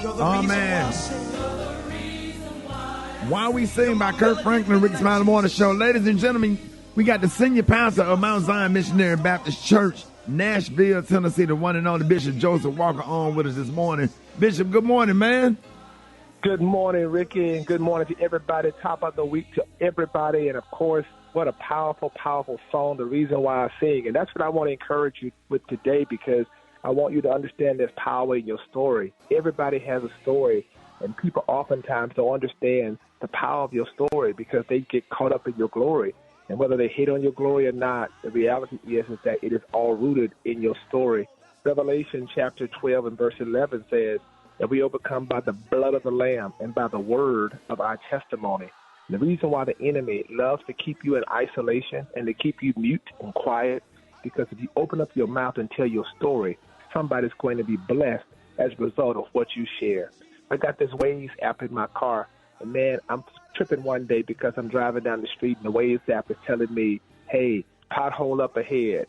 Oh, man. While We Sing by Kirk Franklin, Rickey Smiley Morning Show. Ladies and gentlemen, we got the senior pastor of Mount Zion Missionary Baptist Church, Nashville, Tennessee, the one and only Bishop Joseph Walker on with us this morning. Bishop, good morning, man. Good morning, Ricky, and good morning to everybody. Top of the week to everybody. And, of course, what a powerful, powerful song, The Reason Why I Sing. And that's what I want to encourage you with today, because I want you to understand there's power in your story. Everybody has a story, and people oftentimes don't understand the power of your story because they get caught up in your glory. And whether they hit on your glory or not, the reality is that it is all rooted in your story. Revelation chapter 12 and verse 11 says that we overcome by the blood of the Lamb and by the word of our testimony. And the reason why the enemy loves to keep you in isolation and to keep you mute and quiet, because if you open up your mouth and tell your story, somebody's going to be blessed as a result of what you share. I got this Waze app in my car, and, man, I'm tripping one day because I'm driving down the street, and the Waze app is telling me, hey, pothole up ahead,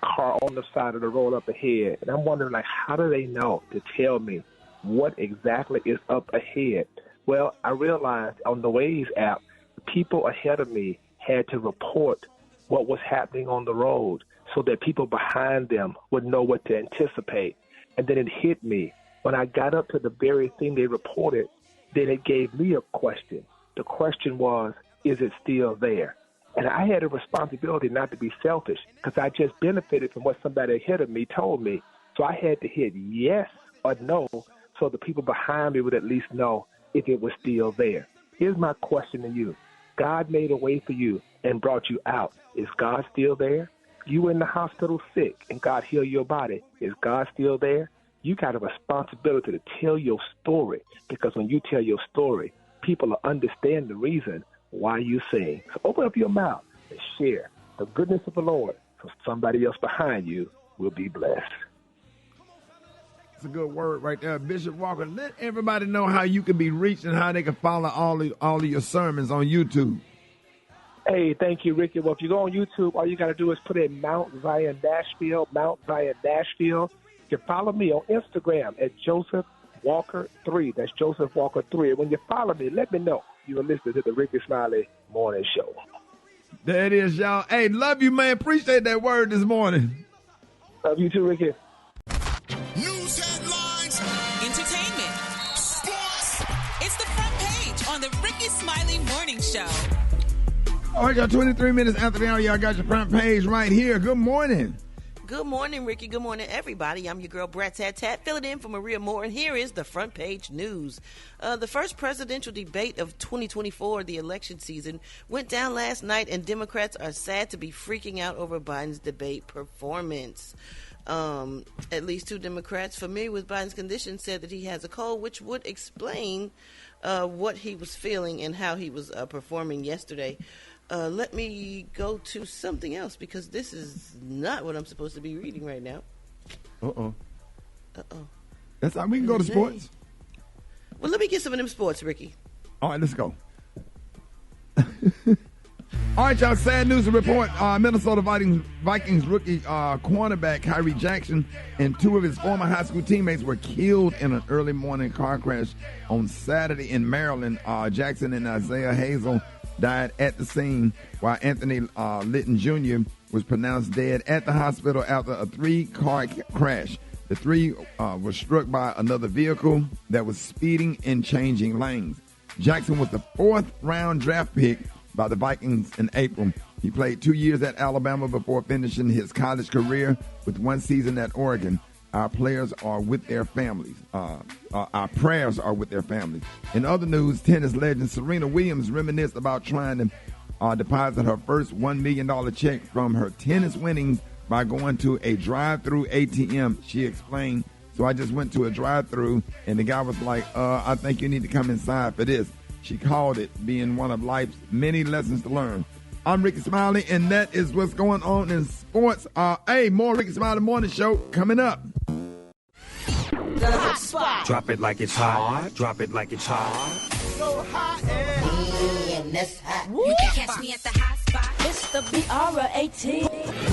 car on the side of the road up ahead. And I'm wondering, how do they know to tell me what exactly is up ahead? Well, I realized on the Waze app, people ahead of me had to report what was happening on the road so that people behind them would know what to anticipate. And then it hit me. When I got up to the very thing they reported, then it gave me a question. The question was, is it still there? And I had a responsibility not to be selfish because I just benefited from what somebody ahead of me told me. So I had to hit yes or no so the people behind me would at least know if it was still there. Here's my question to you. God made a way for you and brought you out. Is God still there? You in the hospital sick and God healed your body. Is God still there? You got a responsibility to tell your story, because when you tell your story, people will understand the reason why you sing. So open up your mouth and share the goodness of the Lord so somebody else behind you will be blessed. That's a good word right there, Bishop Walker. Let everybody know how you can be reached and how they can follow all of your sermons on YouTube. Hey, thank you, Ricky. Well, if you go on YouTube, all you got to do is put in Mount Zion Nashville, Mount Zion Nashville. You can follow me on Instagram at Joseph Walker 3. That's Joseph Walker 3. And when you follow me, let me know you are listening to the Rickey Smiley Morning Show. There it is, y'all. Hey, love you, man. Appreciate that word this morning. Love you too, Ricky. News headlines, entertainment, sports. It's the front page on the Rickey Smiley Morning Show. All right, y'all, 23 minutes after the hour, y'all got your front page right here. Good morning. Good morning, Ricky. Good morning, everybody. I'm your girl, Brat Tat Tat, filling in for Maria Moore, and here is the front page news. The first presidential debate of 2024, the election season, went down last night, and Democrats are sad to be freaking out over Biden's debate performance. At least two Democrats familiar with Biden's condition said that he has a cold, which would explain what he was feeling and how he was performing yesterday. Let me go to something else, because this is not what I'm supposed to be reading right now. Uh-oh. That's how we can go to sports. Well, let me get some of them sports, Ricky. All right, let's go. All right, y'all, sad news to report. Minnesota Vikings rookie cornerback Kyrie Jackson and two of his former high school teammates were killed in an early morning car crash on Saturday in Maryland. Jackson and Isaiah Hazel died at the scene, while Anthony Litton Jr. was pronounced dead at the hospital after a three-car crash. The three were struck by another vehicle that was speeding and changing lanes. Jackson was the fourth-round draft pick by the Vikings in April. He played 2 years at Alabama before finishing his college career with one season at Oregon. Our players are with their families. Our prayers are with their families. In other news, tennis legend Serena Williams reminisced about trying to deposit her first $1 million check from her tennis winnings by going to a drive-through ATM. She explained, so I just went to a drive-through, and the guy was like, I think you need to come inside for this. She called it being one of life's many lessons to learn. I'm Rickey Smiley, and that is what's going on in sports. More Rickey Smiley Morning Show coming up. The hot spot. Drop it like it's hot. Drop it like it's hot. So hot and that's hot. you can catch me at the hot spot. It's the B-R-A-T.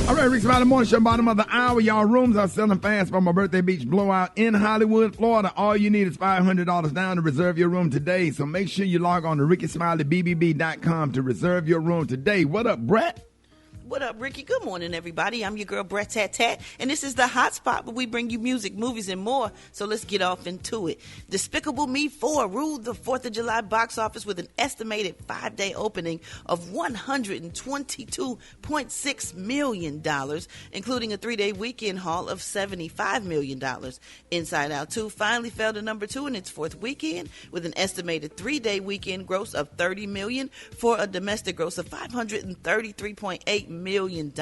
All right, Rickey Smiley Morning Show, bottom of the hour. Y'all rooms are selling fast for my birthday beach blowout in Hollywood, Florida. All you need is $500 down to reserve your room today. So make sure you log on to RickySmileyBBB.com to reserve your room today. What up, Brett? What up, Ricky? Good morning, everybody. I'm your girl, Brett Tat Tat, and this is the Hot Spot where we bring you music, movies, and more. So let's get off into it. Despicable Me 4 ruled the 4th of July box office with an estimated 5-day opening of $122.6 million, including a 3-day weekend haul of $75 million. Inside Out 2 finally fell to number 2 in its 4th weekend with an estimated 3-day weekend gross of $30 million for a domestic gross of $533.8 million.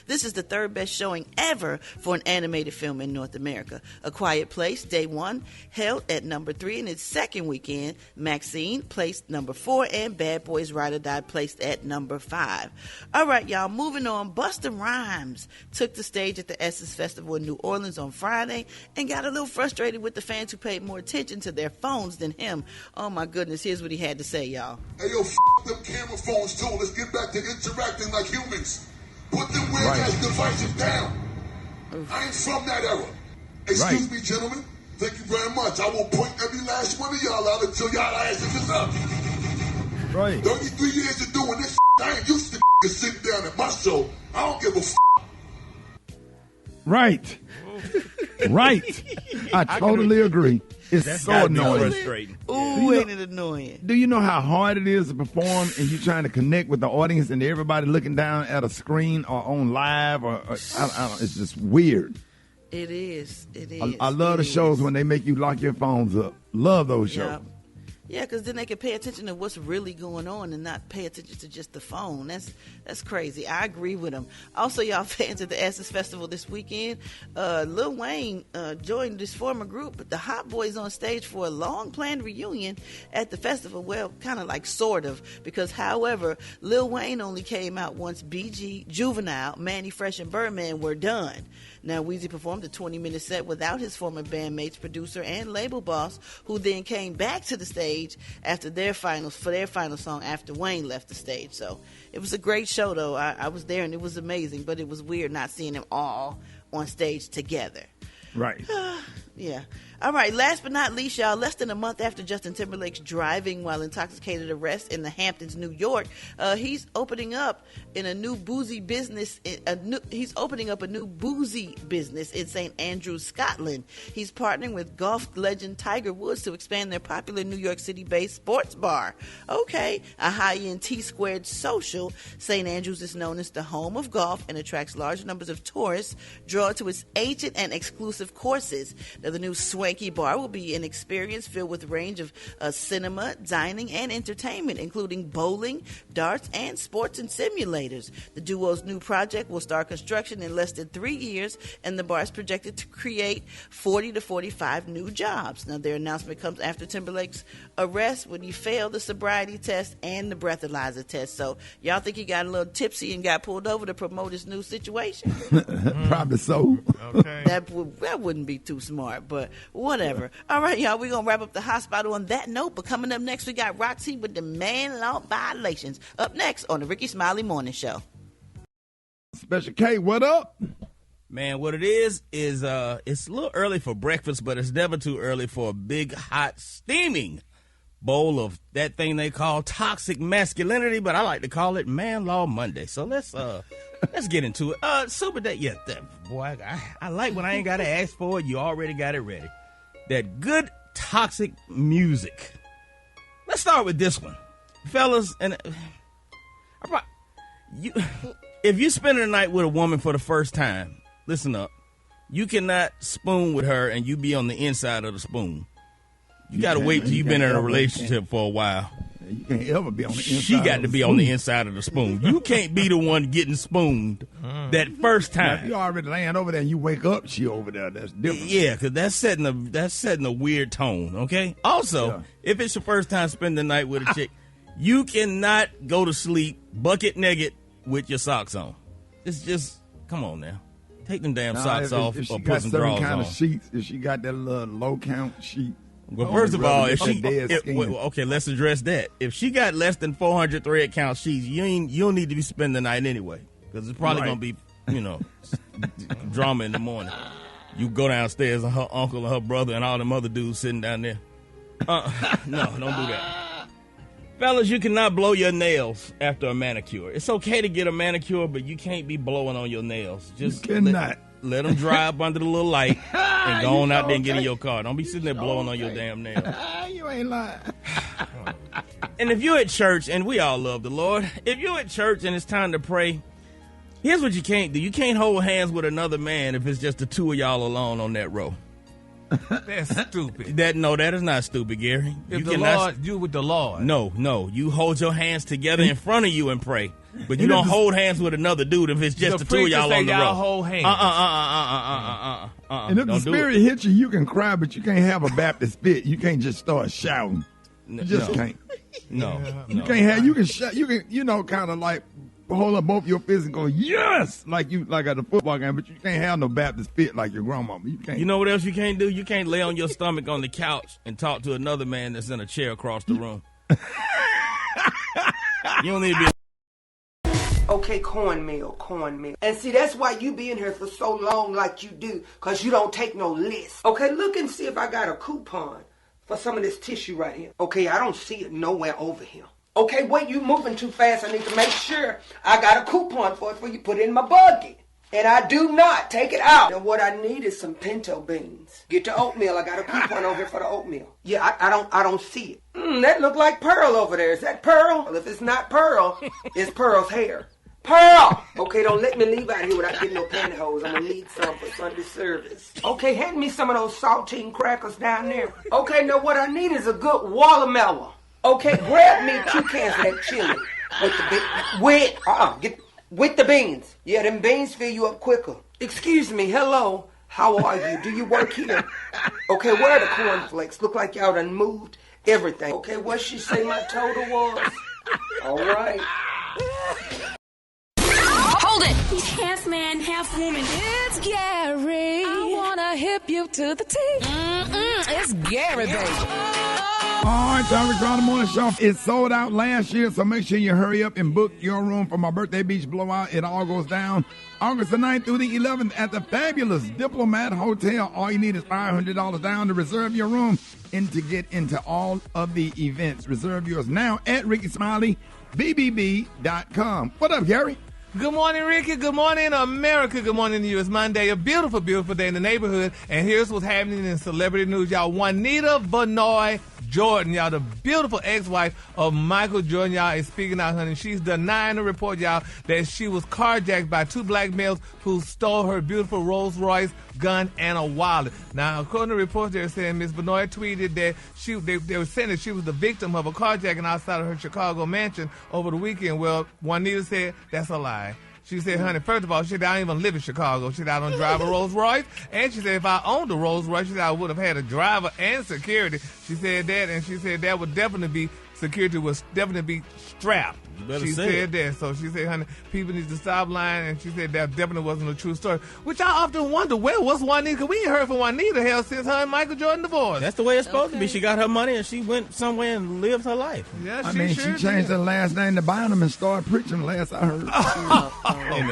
This is the third best showing ever for an animated film in North America. A Quiet Place, day 1, held at number 3 in its second weekend. Maxine placed number 4, and Bad Boys Ride or Die placed at number 5. All right, y'all, moving on. Busta Rhymes took the stage at the Essence Festival in New Orleans on Friday and got a little frustrated with the fans who paid more attention to their phones than him. Oh my goodness, here's what he had to say, y'all. Hey, yo, them camera phones too. Let's get back to interacting like humans. Put them weird-ass devices down. I ain't from that era. Excuse me, gentlemen. Thank you very much. I will point every last one of y'all out until y'all asses is up. Right. 33 years of doing this I ain't used to sitting down at my show. I don't give a Right. Right. I totally agree. It's so annoying. Ooh, ain't it annoying? Do you know how hard it is to perform and you trying to connect with the audience and everybody looking down at a screen or on live or I don't, it's just weird. It is. It is. I love the shows when they make you lock your phones up. Love those shows. Yeah, because then they can pay attention to what's really going on and not pay attention to just the phone. That's crazy. I agree with them. Also, y'all fans at the Essence Festival this weekend, Lil Wayne joined this former group, the Hot Boys, on stage for a long-planned reunion at the festival. Well, kind of like sort of, because, however, Lil Wayne only came out once BG, Juvenile, Manny Fresh, and Birdman were done. Now, Weezy performed a 20-minute set without his former bandmates, producer, and label boss, who then came back to the stage after their final song after Wayne left the stage. So it was a great show, though. I was there and it was amazing, but it was weird not seeing them all on stage together. Right. Yeah. All right, last but not least, y'all, less than a month after Justin Timberlake's driving while intoxicated arrest in the Hamptons, New York, he's opening up in a new boozy business. He's opening up a new boozy business in St. Andrews, Scotland. He's partnering with golf legend Tiger Woods to expand their popular New York City-based sports bar. Okay, a high-end T-squared social, St. Andrews is known as the home of golf and attracts large numbers of tourists drawn to its ancient and exclusive courses. Now, the new swanky bar will be an experience filled with a range of cinema, dining, and entertainment, including bowling, darts, and sports and simulators. The duo's new project will start construction in less than 3 years, and the bar is projected to create 40 to 45 new jobs. Now, their announcement comes after Timberlake's arrest when he failed the sobriety test and the breathalyzer test. So, y'all think he got a little tipsy and got pulled over to promote his new situation? Probably so. Okay. That wouldn't be too smart, but whatever. All right, y'all, we're going to wrap up the hot spot on that note, but coming up next, we got Roxy with the man law violations. Up next on the Rickey Smiley Morning Show. Special K, what up? Man, what it is it's a little early for breakfast, but it's never too early for a big, hot, steaming bowl of that thing they call toxic masculinity, but I like to call it Man Law Monday. So let's get into it. Super Day, yeah, boy, I like when I ain't got to ask for it. You already got it ready. That good toxic music. Let's start with this one, fellas. And if you spend the night with a woman for the first time, listen up. You cannot spoon with her and you be on the inside of the spoon. You got to wait till you've been in a relationship for a while. You can't ever be on the inside. She got to be on the inside of the spoon. You can't be the one getting spooned that first time. Now, if you already laying over there and you wake up, she over there. That's different. Yeah, because that's setting a weird tone. Okay. Also, if it's your first time spending the night with a chick, you cannot go to sleep bucket naked with your socks on. It's just, come on now. Take them damn socks off or put some drawers on. Kind of sheets, if she got that little low count sheet. Well, first of all, okay, let's address that. If she got less than 400 thread count sheets, you don't need to be spending the night anyway, because it's probably gonna be, drama in the morning. You go downstairs and her uncle and her brother and all them other dudes sitting down there. No, don't do that. Fellas, you cannot blow your nails after a manicure. It's okay to get a manicure, but you can't be blowing on your nails. Just you cannot. Let them dry up under the little light and go on out there and get in your car. Don't be sitting there blowing on your damn nails. You ain't lying. And if you're at church, and we all love the Lord, if you're at church and it's time to pray, here's what you can't do. You can't hold hands with another man if it's just the two of y'all alone on that row. That's stupid. That is not stupid, Gary. If you with the Lord. No. You hold your hands together in front of you and pray. But you don't hold hands with another dude if it's just the two of y'all on the row. Hold hands. And if the spirit hits you, you can cry, but you can't have a Baptist fit. You can't just start shouting. You just can't. No. You can't have. You can shout. You can. Kind of like hold up both your fists and go yes, like at a football game. But you can't have no Baptist fit like your grandmama. You can't. You know what else you can't do? You can't lay on your stomach on the couch and talk to another man that's in a chair across the room. You don't need to be. Okay, cornmeal. And see, that's why you be in here for so long like you do, because you don't take no list. Okay, look and see if I got a coupon for some of this tissue right here. Okay, I don't see it nowhere over here. Okay, wait, you moving too fast. I need to make sure I got a coupon for it before you put it in my bucket. And I do not take it out. And what I need is some pinto beans. Get the oatmeal. I got a coupon over here for the oatmeal. Yeah, I don't see it. That look like Pearl over there. Is that Pearl? Well, if it's not Pearl, it's Pearl's hair. Pearl! Okay, don't let me leave out here without getting no pantyhose. I'm gonna need some for Sunday service. Okay, hand me some of those saltine crackers down there. Okay, now what I need is a good watermelon. Okay, grab me 2 cans of that chili with the beans. Yeah, them beans fill you up quicker. Excuse me, hello. How are you? Do you work here? Okay, where are the cornflakes? Look like y'all done moved everything. Okay, what she say my total was? All right. Hold it! Half man, half woman. It's Gary. I wanna hip you to the T. It's Gary, baby. All right, time to Rickey Morning Show. It sold out last year, so make sure you hurry up and book your room for my birthday beach blowout. It all goes down August the 9th through the 11th at the fabulous Diplomat Hotel. All you need is $500 down to reserve your room and to get into all of the events. Reserve yours now at RickySmileyBBB.com. What up, Gary? Good morning, Ricky. Good morning, America. Good morning to you. It's Monday, a beautiful, beautiful day in the neighborhood. And here's what's happening in celebrity news, y'all. Juanita Benoit Jordan, y'all, the beautiful ex-wife of Michael Jordan, y'all, is speaking out, honey. She's denying the report, y'all, that she was carjacked by 2 black males who stole her beautiful Rolls Royce, gun, and a wallet. Now, according to reports, they're saying Ms. Benoit tweeted that they were saying that she was the victim of a carjacking outside of her Chicago mansion over the weekend. Well, Juanita said that's a lie. She said, honey, first of all, she said, I don't even live in Chicago. She said, I don't drive a Rolls Royce. And she said, if I owned a Rolls Royce, she said, I would have had a driver and security. She said that, and she said that would definitely be, security would definitely be strapped. She said that. So she said, honey, people need to stop lying. And she said that definitely wasn't a true story. Which I often wonder, where was Juanita? Because we ain't heard from Juanita hell since her and Michael Jordan divorced. That's the way it's supposed to be. She got her money and she went somewhere and lived her life. Yeah, she changed her last name to Bynum and started preaching last I heard.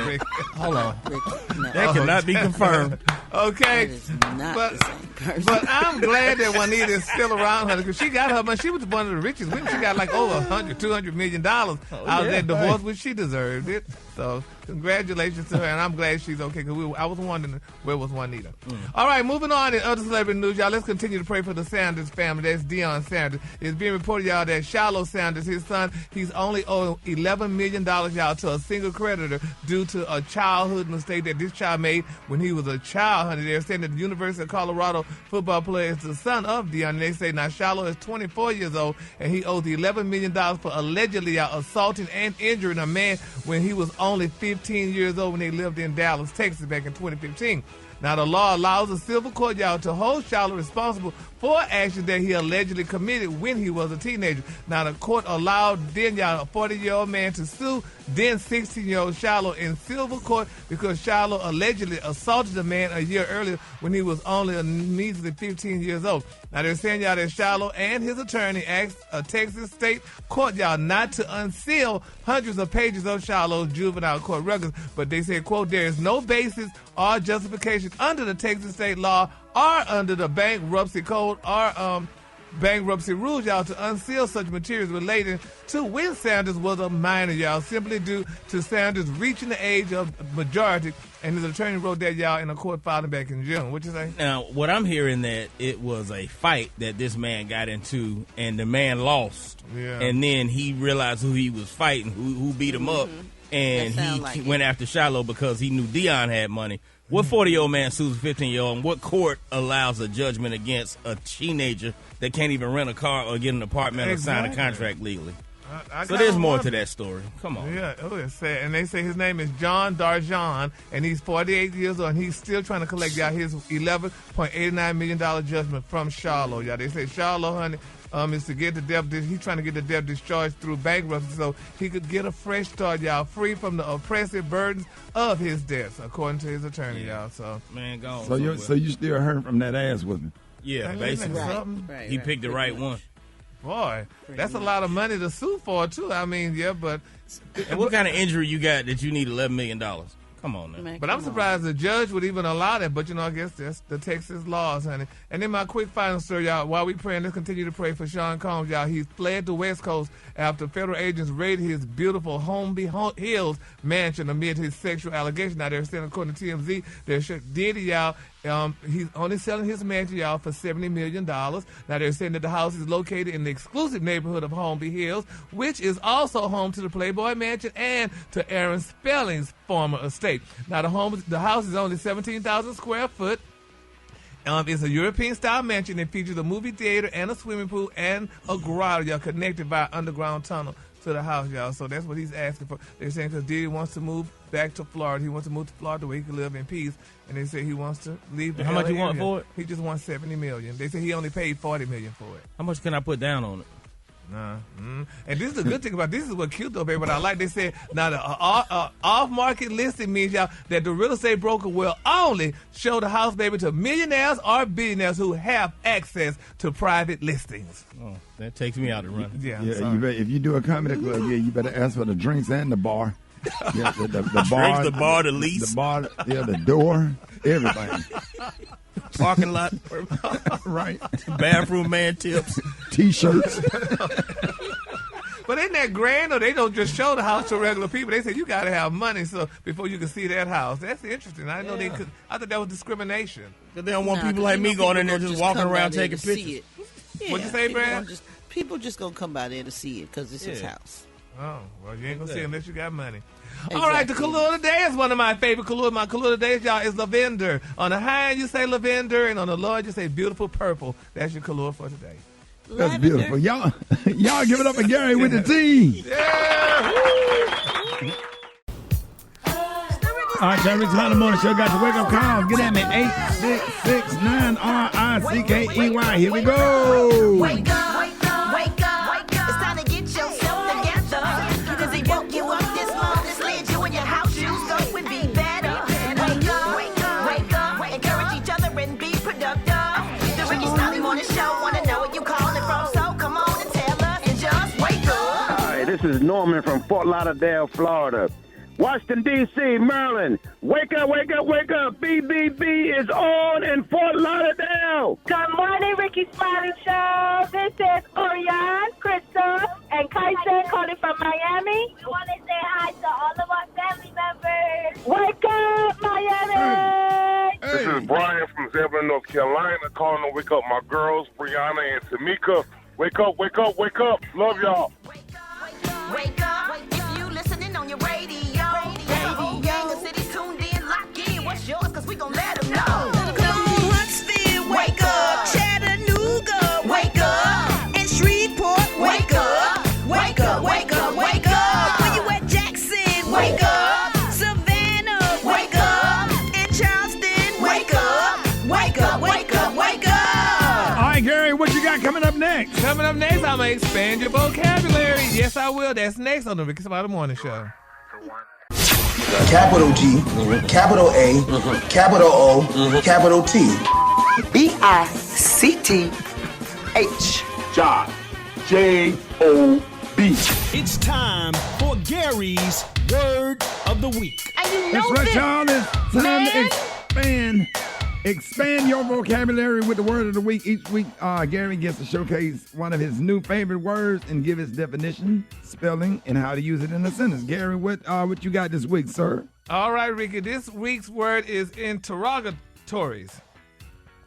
Rick, hold on. Rick, no. That cannot be confirmed. Okay. But I'm glad that Juanita is still around, honey, because she got her money. She was one of the richest women. She got like over $200 million out of that divorce, which she deserved it. So congratulations to her, and I'm glad she's okay, because I was wondering where was Juanita. All right, moving on in other celebrity news, y'all. Let's continue to pray for the Sanders family. That's Deion Sanders. It's being reported, y'all, that Shiloh Sanders, his son, he's only owed $11 million, y'all, to a single creditor due to a childhood mistake that this child made when he was a child, honey. They're saying that the University of Colorado football player is the son of Deion, and they say now Shiloh is 24 years old, and he owes $11 million for allegedly assaulting and injuring a man when he was only 15 years old when they lived in Dallas, Texas back in 2015. Now, the law allows the civil court, y'all, to hold Shiloh responsible for actions that he allegedly committed when he was a teenager. Now, the court allowed then, y'all, a 40-year-old man to sue then 16-year-old Shiloh in civil court because Shiloh allegedly assaulted the man a year earlier when he was only a measly 15 years old. Now, they're saying, y'all, that Shiloh and his attorney asked a Texas state court, y'all, not to unseal hundreds of pages of Shiloh's juvenile court records, but they said, quote, there is no basis or justification under the Texas state law or under the bankruptcy code or bankruptcy rules, y'all, to unseal such materials relating to when Sanders was a minor, y'all, simply due to Sanders reaching the age of majority, and his attorney wrote that, y'all, in a court filing back in June. What you say? Now, what I'm hearing that it was a fight that this man got into, and the man lost, and then he realized who he was fighting, who beat him up, and he went after Shiloh because he knew Dion had money. What 40-year-old man sues a 15-year-old, and what court allows a judgment against a teenager that can't even rent a car or get an apartment or sign a contract legally? So there's more to that story. Come on. Yeah, it's sad. And they say his name is John Darjan, and he's 48 years old, and he's still trying to collect, y'all, his $11.89 million judgment from Shiloh, y'all. They say Shiloh, honey, is to get the debt. He's trying to get the debt discharged through bankruptcy so he could get a fresh start, y'all, free from the oppressive burdens of his debts, according to his attorney, y'all. So, man, go on. So you still heard from that ass whooping? Yeah, basically. He picked the right one. Boy, that's a lot of money to sue for, too. I mean, yeah, but... And what kind of injury you got that you need $11 million? Come on, now. But I'm surprised the judge would even allow that. But, I guess that's the Texas laws, honey. And then my quick final story, y'all. While we praying, let's continue to pray for Sean Combs, y'all. He fled the West Coast after federal agents raided his beautiful Holmby Hills mansion amid his sexual allegations. Now, they're saying, according to TMZ, they're Diddy, y'all, he's only selling his mansion, y'all, for $70 million. Now, they're saying that the house is located in the exclusive neighborhood of Holmby Hills, which is also home to the Playboy Mansion and to Aaron Spelling's former estate. Now, the house is only 17,000 square foot. It's a European-style mansion that features a movie theater and a swimming pool and a garage, y'all, connected by an underground tunnel to the house, y'all. So that's what he's asking for. They're saying because Diddy wants to move back to Florida. He wants to move to Florida where he can live in peace. And they say he wants to leave the How much LA you want area. for it? He just wants $70 million. They say he only paid $40 million for it. How much can I put down on it? Nah. And this is the good thing about this is what cute though, baby. But I like they said now the off-market listing means, y'all, that the real estate broker will only show the house, baby, to millionaires or billionaires who have access to private listings. Oh, that takes me out of run. Yeah. You better, if you do a comedy club, you better ask for the drinks and the bar. Yeah, the bar, drinks, the bar, the lease, the bar, the door, everything. Parking lot, right? Bathroom man tips, T-shirts. But isn't that grand? Or they don't just show the house to regular people. They say you got to have money so before you can see that house. That's interesting. I didn't know they could. I thought that was discrimination. Because they don't want people like me going in there just walking around taking pictures. Yeah, What'd you say, Brad? People just gonna come by there to see it because it's his house. Oh, well, you ain't gonna see it unless you got money. Exactly. All right, the color of the day is one of my favorite colors. My color of the day, y'all, is lavender. On the high end, you say lavender, and on the low end, you say beautiful purple. That's your color for today. That's beautiful. Y'all give it up for Gary with the T. Yeah. All right, Rickey Smiley Morning Show got the wake up calls. Get at me 866-9-RICKEY. Here we go. Wake up, wake up, wake up, wake up. It's time to get yourself together. Because he woke you up this morning, slid you in your house shoes, so it would be better. Wake up, wake up, wake up. Encourage each other and be productive. The Rickey Smiley Morning Show, wanna know where you calling from, so come on and tell us and just wake up. Hi, this is Norman from Fort Lauderdale, Florida. Washington, D.C., Maryland. Wake up, wake up, wake up. BBB is on in Fort Lauderdale. Good morning, Rickey Smiley Show. This is Oriane, Crystal, and Kaisa calling from Miami. We want to say hi to all of our family members. Wake up, Miami! Hey. This is Brian from Zebulon, North Carolina, calling to wake up my girls, Brianna and Tamika. Wake up, wake up, wake up. Love y'all. Wake up, wake up. If you listening on your radio. The whole gang of cities tuned in, lock in. What's yours? Because we gon' let them know. Come on, Huntsville, wake up. Chattanooga, wake up. And Shreveport, wake up. Wake up, wake up, wake up. Where you at, Jackson? Wake up. Savannah, wake up. And Charleston, wake up. Wake up, wake up, wake up. All right, Gary, what you got coming up next? Coming up next, I'm going to expand your vocabulary. Yes, I will. That's next on the Rickey Smiley Morning Show. Capital G, capital A, capital O, capital T. B-I-C-T-H. Job. J-O-B. It's time for Gary's Word of the Week. And you That's know right, this, y'all. It's time man. to expand your vocabulary with the word of the week. Each week, Gary gets to showcase one of his new favorite words and give its definition, spelling, and how to use it in a sentence. Gary, what you got this week, sir? All right, Ricky. This week's word is interrogatories.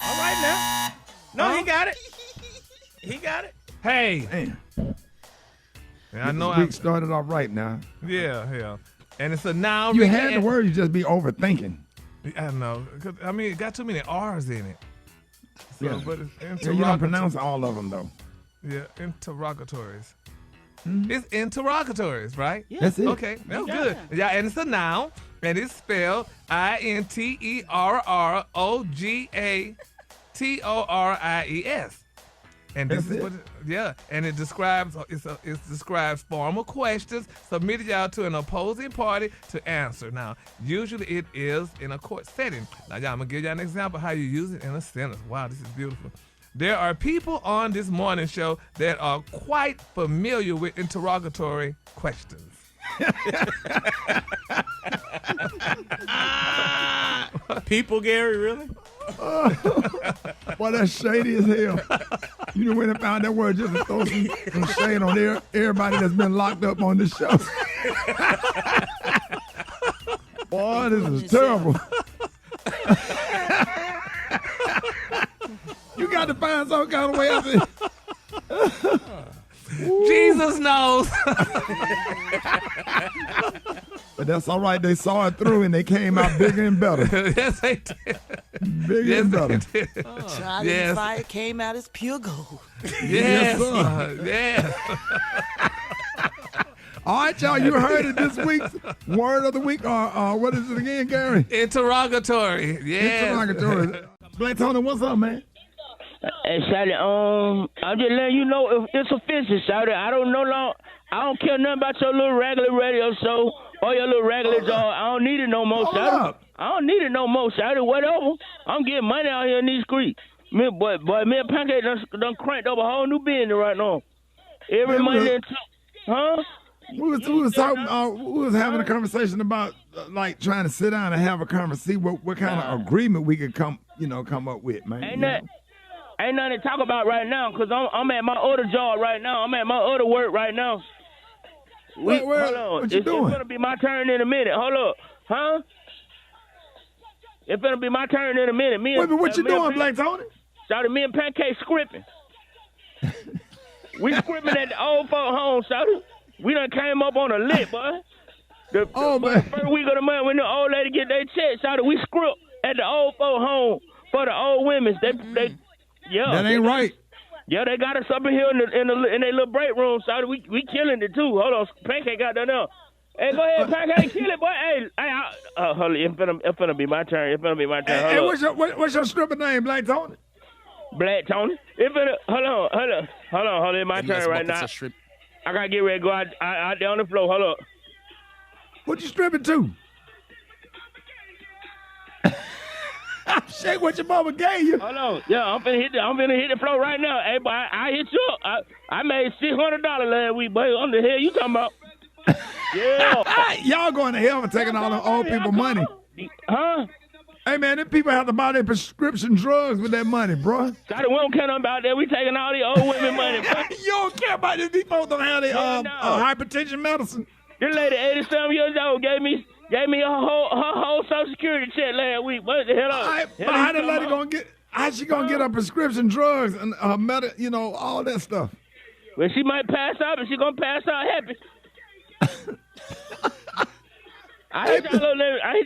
All right now. No, he got it. He got it. Hey. Man. I know. This week started off right now. Yeah. And it's a noun. You Ricky, had the word, you just be overthinking. I know. I mean, it got too many R's in it. So, Yeah. but it's You don't pronounce all of them, though. Yeah, interrogatories. It's interrogatories, right? Yeah. That's it. Okay, that's good. Yeah, and it's a noun, and it's spelled INTERROGATORIES. And this is what, and it describes it describes formal questions submitted out to an opposing party to answer. Now, usually it is in a court setting. Now, y'all, I'm gonna give you an example of how you use it in a sentence. Wow, this is beautiful. There are people on this morning show that are quite familiar with interrogatory questions. People, Gary, really? Boy, that's shady as hell. You know when I found that word just to throw some shade on everybody that's been locked up on this show. Boy, this is terrible. You got to find some kind of way of it. Jesus knows. But that's all right. They saw it through and they came out bigger and better. Yes, they did. Bigger and better. Tried in the fire, came out as pure gold. Yes, yes. All right, y'all, you heard it this week's word of the week. What is it again, Gary? Interrogatory. Yeah. Interrogatory. Black Tony, what's up, man? Hey, Shawty, I'm just letting you know if it's offensive, Shawty. I don't care nothing about your little regular radio show or your little regular job. I don't need it no more, Shawty. I don't need it no more, Shawty. Whatever. I'm getting money out here in these streets. Me and Pancake done cranked up a whole new business right now. Every Monday and huh? We was talking. We was having a conversation about like trying to sit down and have a conversation. What kind of agreement we could come up with, man. Ain't nothing to talk about right now because I'm at my other job right now. I'm at my other work right now. Hold on. What you doing? It's gonna be my turn in a minute. Hold up, huh? It's gonna be my turn in a minute. What you doing, Black Tony? Shawty, me and Pancake scripting. We scripting at the old folk home, Shawty. We done came up on a lit, boy. The first week of the month when the old lady get their check, Shawty, we script at the old folk home for the old women. They that ain't right. Yeah, they got us up in here in their little break room, Shawty. We killing it too. Hold on, Pancake got that now. Hey, go ahead, Pancake, kill it, boy. Hey, hold on, it's finna be my turn. Hey, what's your stripper name, Black Tony? Black Tony. Hold on. It's my turn right now. I gotta get ready to go out there on the floor. Hold up. What you stripping to? Shake what your mama gave you. Hold on. Yeah, I'm finna hit the floor right now. Hey, boy, I hit you up. I made $600 last week, boy. What the hell you talking about? Yeah. Y'all going to hell for taking all the old people money. Huh? Hey, man, them people have to buy their prescription drugs with that money, bro. We don't care nothing about that. We taking all the old women money, bro. You don't care about this. These folks don't have their hypertension medicine. This lady, 87 years old, gave me her whole Social Security check last week. What the hell? How the lady gonna get? How's she gonna get her prescription drugs and all that stuff? Well, she might pass out, but she gonna pass out happy. I hit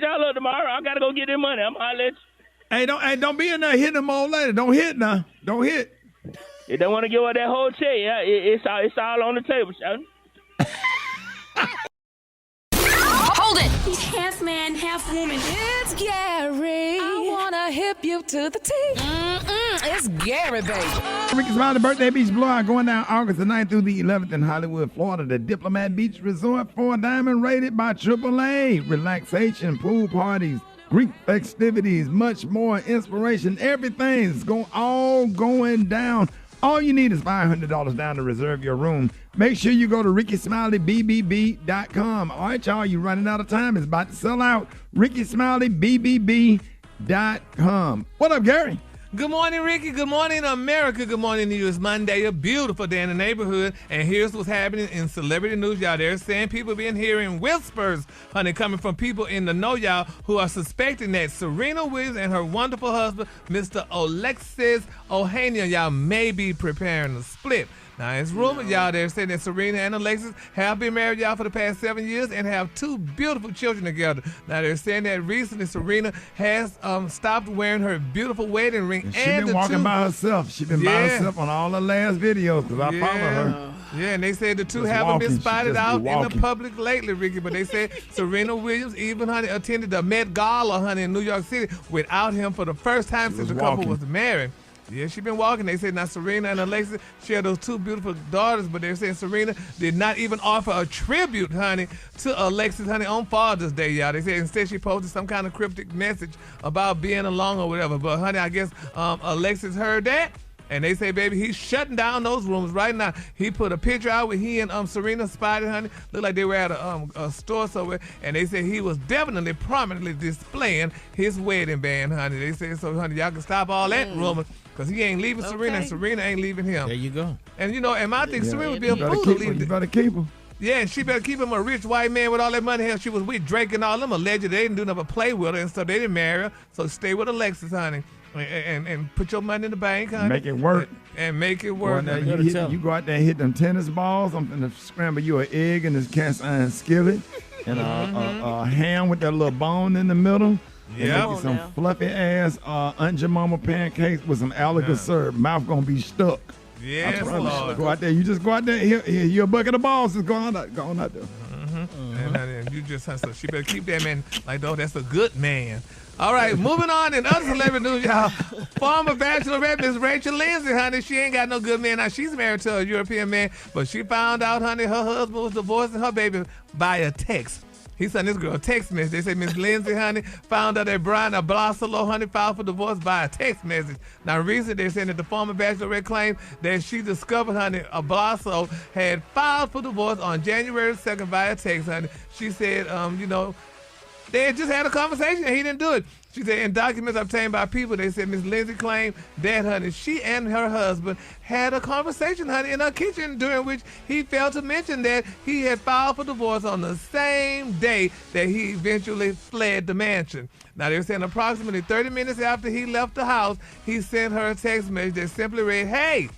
y'all up tomorrow. I gotta go get their money. I'm gonna let you. Hey, don't be in there hitting them old lady. Don't hit now. Don't hit. If they want to give her that whole check, yeah, it's all on the table, son. Hold it! Half man, half woman. It's Gary. I wanna hip you to the T. It's Gary, baby. Rickey Smiley birthday beach blowout going down August the 9th through the 11th in Hollywood, Florida. The Diplomat Beach Resort, 4 diamond rated by AAA. Relaxation, pool parties, Greek festivities, much more inspiration. Everything's all going down. All you need is $500 down to reserve your room. Make sure you go to RickySmileyBBB.com. All right, y'all, you're running out of time. It's about to sell out. RickySmileyBBB.com. What up, Gary? Good morning, Ricky. Good morning, America. Good morning to you. It's Monday, a beautiful day in the neighborhood. And here's what's happening in celebrity news, y'all. They're saying people been hearing whispers, honey, coming from people in the know, y'all, who are suspecting that Serena Williams and her wonderful husband, Mr. Alexis Ohanian, y'all, may be preparing a split. Now, it's rumored, y'all, they're saying that Serena and Alexis have been married, y'all, for the past 7 years and have 2 beautiful children together. Now, they're saying that recently Serena has stopped wearing her beautiful wedding ring. She's been walking by herself. She's been by herself on all the last videos because I follow her. Yeah, and they say the two haven't walking. been spotted She out just in the walking. public lately, Ricky. But they say Serena Williams even, honey, attended the Met Gala, honey, in New York City without him for the first time since the couple was married. Yeah, she been walking. They said now Serena and Alexis share those 2 beautiful daughters, but they're saying Serena did not even offer a tribute, honey, to Alexis, honey, on Father's Day, y'all. They said instead she posted some kind of cryptic message about being alone or whatever. But, honey, I guess Alexis heard that. And they say, baby, he's shutting down those rooms right now. He put a picture out with he and Serena spotted, honey. Looked like they were at a store somewhere. And they said he was definitely prominently displaying his wedding band, honey. They said, so, honey, y'all can stop all that rumor. Because he ain't leaving Serena and Serena ain't leaving him. There you go. And, you know, and I think Serena would be a fool to leave. You better keep him. Yeah, and she better keep him a rich white man with all that money. Hell, she was with Drake and all them alleged. They didn't do nothing but play with her and stuff. They didn't marry her. So stay with Alexis, honey. And put your money in the bank, honey. Make it work. And make it work. You go out there and hit them tennis balls. I'm going to scramble you an egg in this cast iron skillet. And a ham with that little bone in the middle. Yeah, make some fluffy ass Aunt Jemima pancakes with some alligator syrup. Mouth gonna be stuck. Yes, Lord. Go out there. You just go out there. Here a bucket of balls. Just go on out there. And you just so she better keep that man like, oh, that's a good man. All right, moving on in other celebrity news, y'all. Former Bachelorette Miss Rachel Lindsay, honey, she ain't got no good man. Now, she's married to a European man, but she found out, honey, her husband was divorcing her baby by a text. He sent this girl a text message. They say Miss Lindsay, honey, found out that Brian Ablasolo, honey, filed for divorce by a text message. Now, recently, they're saying that the former Bachelorette claimed that she discovered, honey, Ablasolo had filed for divorce on January 2nd via text, honey. She said, you know, they had just had a conversation and he didn't do it. She said, in documents obtained by people, they said Miss Lindsay claimed that, honey, she and her husband had a conversation, honey, in her kitchen during which he failed to mention that he had filed for divorce on the same day that he eventually fled the mansion. Now, they're saying approximately 30 minutes after he left the house, he sent her a text message that simply read, hey,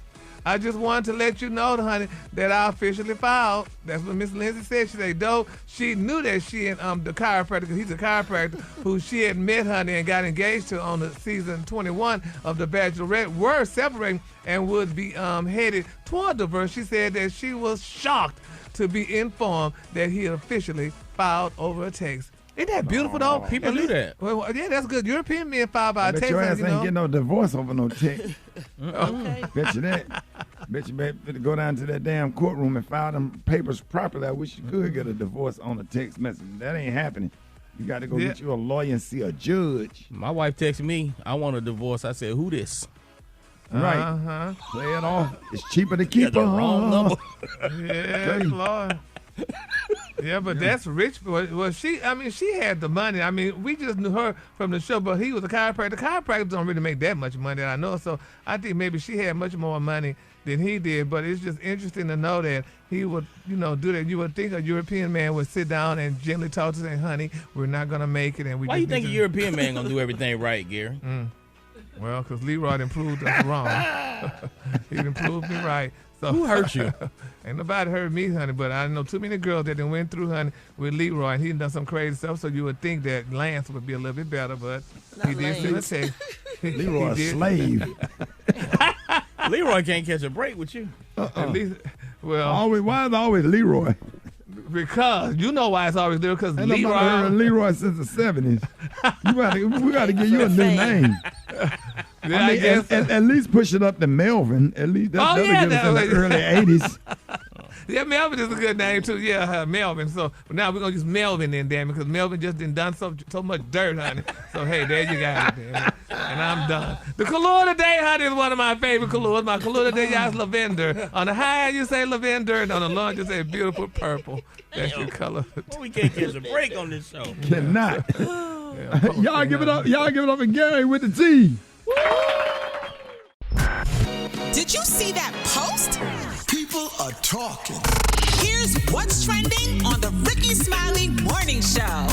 I just wanted to let you know, honey, that I officially filed. That's what Miss Lindsay said. She said, though she knew that she and the chiropractor, because he's a chiropractor, who she had met, honey, and got engaged to on the season 21 of The Bachelorette, were separating and would be headed toward divorce. She said that she was shocked to be informed that he had officially filed over a text. Isn't that beautiful, though? People do that. Well, yeah, that's good. European men file by a text. Your ass ain't getting no divorce over no text. Okay. Bet you that. Bet you better go down to that damn courtroom and file them papers properly. I wish you could get a divorce on a text message. That ain't happening. You got to go get you a lawyer and see a judge. My wife texted me, I want a divorce. I said, who this? Right. Play it off. It's cheaper to keep the wrong number. Yeah, Lord. Yeah, but that's rich. Well, she had the money. I mean, we just knew her from the show, but he was a chiropractor. Chiropractors don't really make that much money, I know. So I think maybe she had much more money than he did. But it's just interesting to know that he would, do that. You would think a European man would sit down and gently talk to say, honey, we're not going to make it. And Why you think a European man going to do everything right, Gary? Well, because Leroy done proved us wrong. He done proved me right. So, who hurt you? Ain't nobody hurt me, honey, but I know too many girls that done went through, honey, with Leroy, and he done some crazy stuff, so you would think that Lance would be a little bit better, but he did send a text. Leroy a slave. Leroy can't catch a break with you. At least, well. Why is it always Leroy? Because you know why it's always there. Because Ain't nobody heard of Leroy since the 70s. We got to give you a new name. I mean, at least push it up to Melvin. At least that'll get us in the early 80s. Yeah, Melvin is a good name too. Yeah, Melvin. So now we're gonna use Melvin then, damn it, because Melvin just done so much dirt, honey. So hey, there you got it, damn it. And I'm done. The color today, honey, is one of my favorite colors. My color today, y'all, is lavender. On the high, you say lavender, and on the low, you say beautiful purple. That's your color. Well, we can't catch a break on this show. Cannot. Y'all give it up. Y'all give it up, and Gary with the T. Did you see that post? People are talking. Here's what's trending on the Rickey Smiley Morning Show.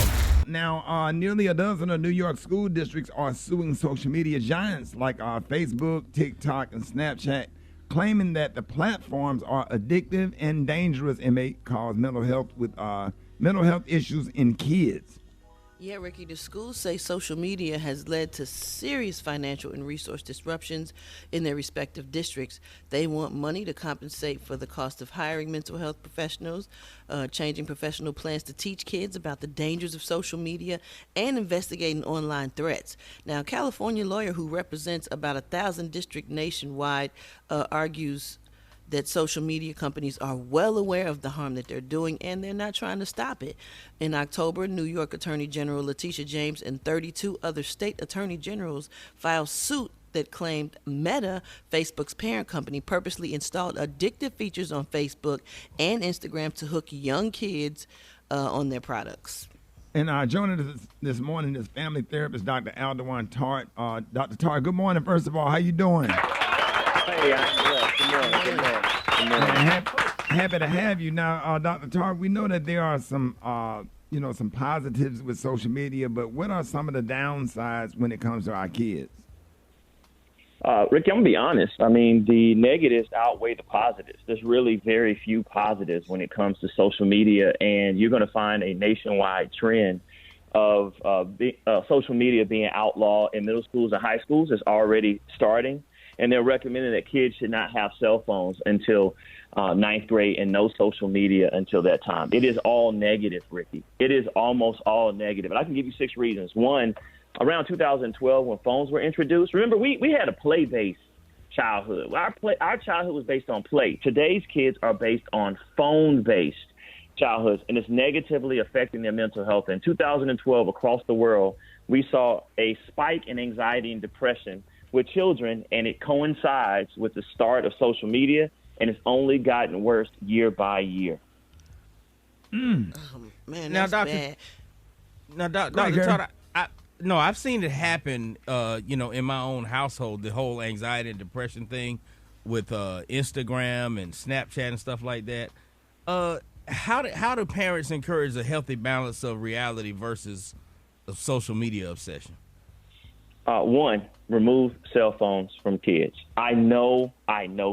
Now, nearly a dozen of New York school districts are suing social media giants like Facebook, TikTok, and Snapchat, claiming that the platforms are addictive and dangerous and may cause mental health issues in kids. Yeah, Ricky, the schools say social media has led to serious financial and resource disruptions in their respective districts. They want money to compensate for the cost of hiring mental health professionals, changing professional plans to teach kids about the dangers of social media, and investigating online threats. Now, a California lawyer who represents about 1,000 districts nationwide argues that social media companies are well aware of the harm that they're doing, and they're not trying to stop it. In October, New York Attorney General Letitia James and 32 other state attorney generals filed suit that claimed Meta, Facebook's parent company, purposely installed addictive features on Facebook and Instagram to hook young kids on their products. And joining us this morning is family therapist Dr. Aldewan Tart. Dr. Tart, good morning, first of all. How you doing? Hey, I'm good. Good morning. Happy to have you. Now, Dr. Tart, we know that there are some, some positives with social media, but what are some of the downsides when it comes to our kids? Ricky, I'm going to be honest. I mean, the negatives outweigh the positives. There's really very few positives when it comes to social media, and you're going to find a nationwide trend of social media being outlawed in middle schools and high schools. It's already starting. And they're recommending that kids should not have cell phones until ninth grade and no social media until that time. It is all negative, Ricky. It is almost all negative. And I can give you 6 reasons. One, around 2012 when phones were introduced, remember, we had a play-based childhood. Our childhood was based on play. Today's kids are based on phone-based childhoods, and it's negatively affecting their mental health. In 2012, across the world, we saw a spike in anxiety and depression with children, and it coincides with the start of social media, and it's only gotten worse year by year. Man, now, that's bad. Now, Dr. Todd, I've seen it happen, in my own household, the whole anxiety and depression thing with Instagram and Snapchat and stuff like that. How do parents encourage a healthy balance of reality versus a social media obsession? One, remove cell phones from kids. I know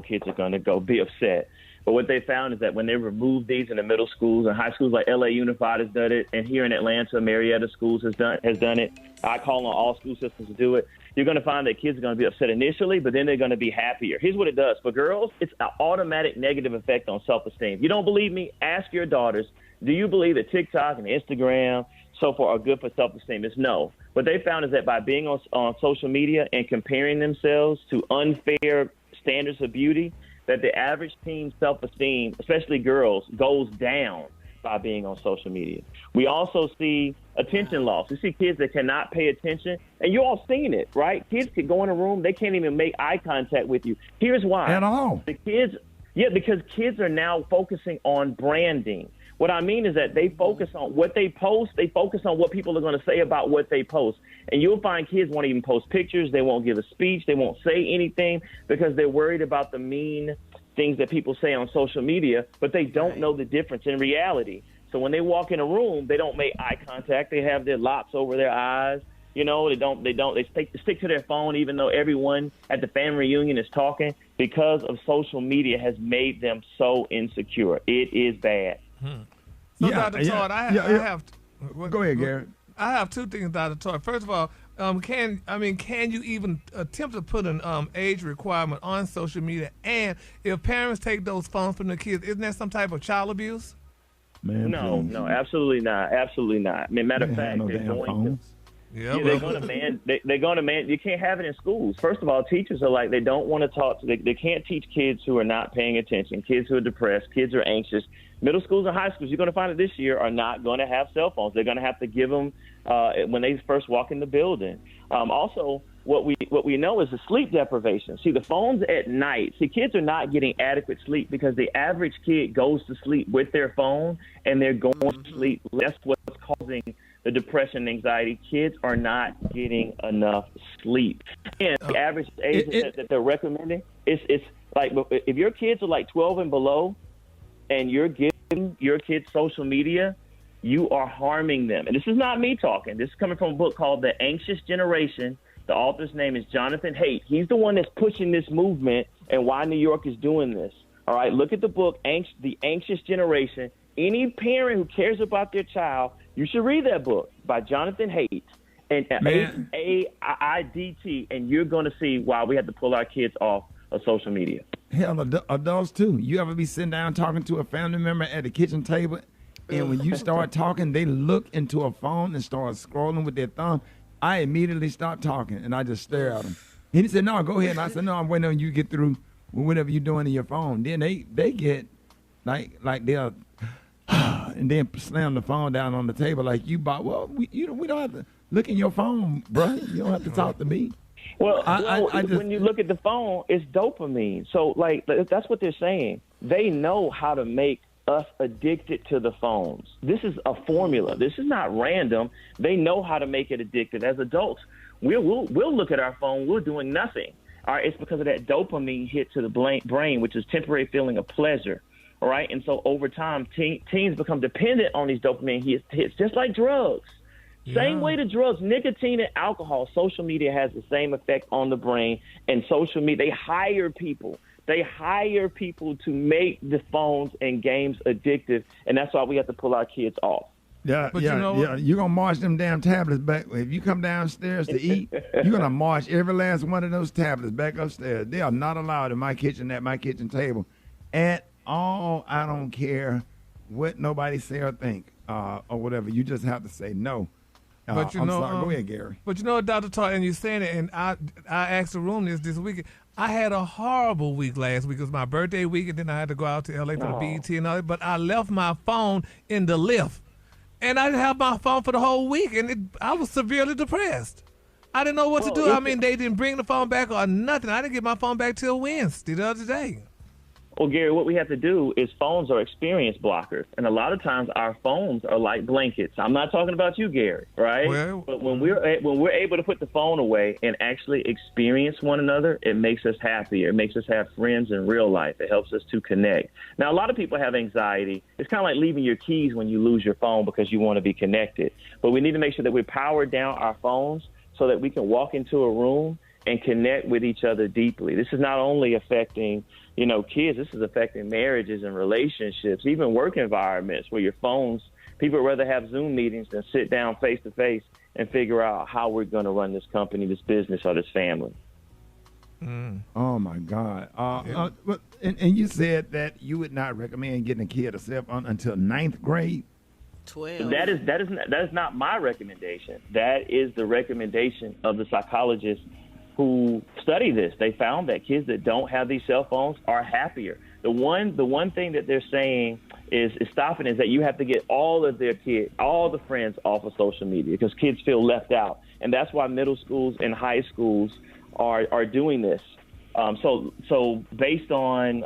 kids are going to go be upset. But what they found is that when they remove these in the middle schools and high schools, like LA Unified has done it, and here in Atlanta, Marietta Schools has done it. I call on all school systems to do it. You're going to find that kids are going to be upset initially, but then they're going to be happier. Here's what it does. For girls, it's an automatic negative effect on self-esteem. You don't believe me? Ask your daughters, do you believe that TikTok and Instagram, so far, are good for self-esteem? It's no. What they found is that by being on social media and comparing themselves to unfair standards of beauty, that the average teen's self-esteem, especially girls, goes down by being on social media. We also see attention loss. We see kids that cannot pay attention, and you all seen it, right? Kids can go in a room, they can't even make eye contact with you. Here's why. At all. Because kids are now focusing on branding. What I mean is that they focus on what they post. They focus on what people are going to say about what they post. And you'll find kids won't even post pictures. They won't give a speech. They won't say anything because they're worried about the mean things that people say on social media, but they don't know the difference in reality. So when they walk in a room, they don't make eye contact. They have their lops over their eyes. You know, they stick to their phone even though everyone at the family reunion is talking because of social media has made them so insecure. It is bad. So, Dr. Todd, I have. Go ahead, Gary. I have 2 things, Dr. Todd. First of all, can you even attempt to put an age requirement on social media? And if parents take those phones from the kids, isn't that some type of child abuse? Man, No, please. no, absolutely not. Absolutely not. I mean, matter of fact, no they're damn going to. phones. Yeah, They're going to man. They're going to man. You can't have it in schools. First of all, teachers are like they don't want to talk. They can't teach kids who are not paying attention, kids who are depressed, kids who are anxious. Middle schools and high schools, you're going to find it this year, are not going to have cell phones. They're going to have to give them when they first walk in the building. Also, what we know is the sleep deprivation. See, the phones at night. See, kids are not getting adequate sleep because the average kid goes to sleep with their phone and they're going to sleep. That's what's causing the depression and anxiety. Kids are not getting enough sleep. And the average age that they're recommending is like if your kids are like 12 and below and you're giving your kids social media, you are harming them. And this is not me talking. This is coming from a book called The Anxious Generation. The author's name is Jonathan Haidt. He's the one that's pushing this movement and why New York is doing this. All right, look at the book, The Anxious Generation. Any parent who cares about their child, you should read that book by Jonathan Haidt and Haidt, and you're going to see why we have to pull our kids off of social media. Hell, adults too. You ever be sitting down talking to a family member at the kitchen table, and when you start talking, they look into a phone and start scrolling with their thumb? I immediately stopped talking, and I just stare at them. He said, no, go ahead. And I said, no, I'm waiting on you to get through with whatever you're doing in your phone. Then they get like they'll and then slam the phone down on the table like you bought. Well, we don't have to look in your phone, bro. You don't have to talk to me. Well, when you look at the phone, it's dopamine. So, like, that's what they're saying. They know how to make us addicted to the phones. This is a formula. This is not random. They know how to make it addictive. As adults, we'll look at our phone. We're doing nothing. All right, it's because of that dopamine hit to the brain, which is temporary feeling of pleasure. All right, and so over time, teens become dependent on these dopamine hits, just like drugs. Same way to drugs, nicotine and alcohol. Social media has the same effect on the brain, and social media, they hire people to make the phones and games addictive, and that's why we have to pull our kids off. Yeah, you're going to march them damn tablets back. If you come downstairs to eat, you're going to march every last one of those tablets back upstairs. They are not allowed in my kitchen, at my kitchen table at all. I don't care what nobody say or think or whatever. You just have to say no. But I'm sorry. Go ahead, Gary. But you know, Dr. Todd, and you're saying it, and I asked the room this week. I had a horrible week last week. It was my birthday week, and then I had to go out to L.A. for the BET and all that. But I left my phone in the lift, and I didn't have my phone for the whole week, and I was severely depressed. I didn't know what to do. I mean, they didn't bring the phone back or nothing. I didn't get my phone back till Wednesday, the other day. Well, Gary, what we have to do is phones are experience blockers, and a lot of times our phones are like blankets. I'm not talking about you, Gary, right? But when we're able to put the phone away and actually experience one another, it makes us happier. It makes us have friends in real life. It helps us to connect. Now, a lot of people have anxiety. It's kind of like leaving your keys when you lose your phone because you want to be connected. But we need to make sure that we power down our phones so that we can walk into a room and connect with each other deeply. This is not only affecting, kids, this is affecting marriages and relationships, even work environments where your phones, people would rather have Zoom meetings than sit down face to face and figure out how we're going to run this company, this business, or this family. Oh, my God. And you said that you would not recommend getting a kid a cell phone until 9th grade? 12. That is not my recommendation. That is the recommendation of the psychologists who study this. They found that kids that don't have these cell phones are happier. The one thing that they're saying is stopping is that you have to get all of their kids, all the friends off of social media because kids feel left out. And that's why middle schools and high schools are doing this. So based on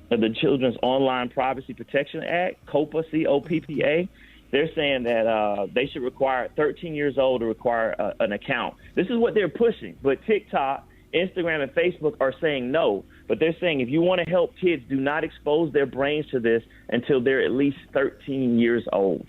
the Children's Online Privacy Protection Act, COPPA, C-O-P-P-A, they're saying that they should require 13 years old to require an account. This is what they're pushing. But TikTok, Instagram, and Facebook are saying no. But they're saying if you want to help kids, do not expose their brains to this until they're at least 13 years old.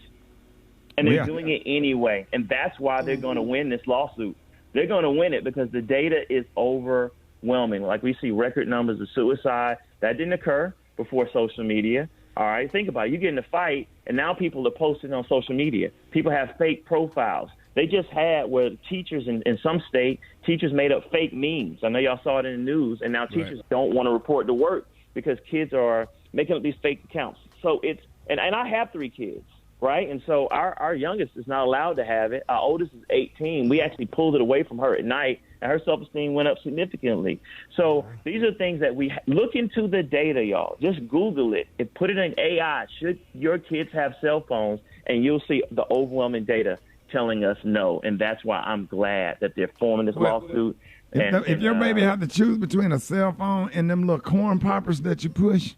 And they're doing it anyway. And that's why they're going to win this lawsuit. They're going to win it because the data is overwhelming. Like we see record numbers of suicide. That didn't occur before social media. All right, think about it. You get in a fight, and now people are posting on social media. People have fake profiles. They just had where teachers in some state, teachers made up fake memes. I know y'all saw it in the news, and now teachers don't want to report to work because kids are making up these fake accounts. So it's And I have 3 kids, right? And so our youngest is not allowed to have it. Our oldest is 18. We actually pulled it away from her at night, and her self-esteem went up significantly. So these are things that we look into the data, y'all. Just Google it and put it in AI. Should your kids have cell phones? And you'll see the overwhelming data telling us no. And that's why I'm glad that they're forming this lawsuit. If your baby have to choose between a cell phone and them little corn poppers that you push,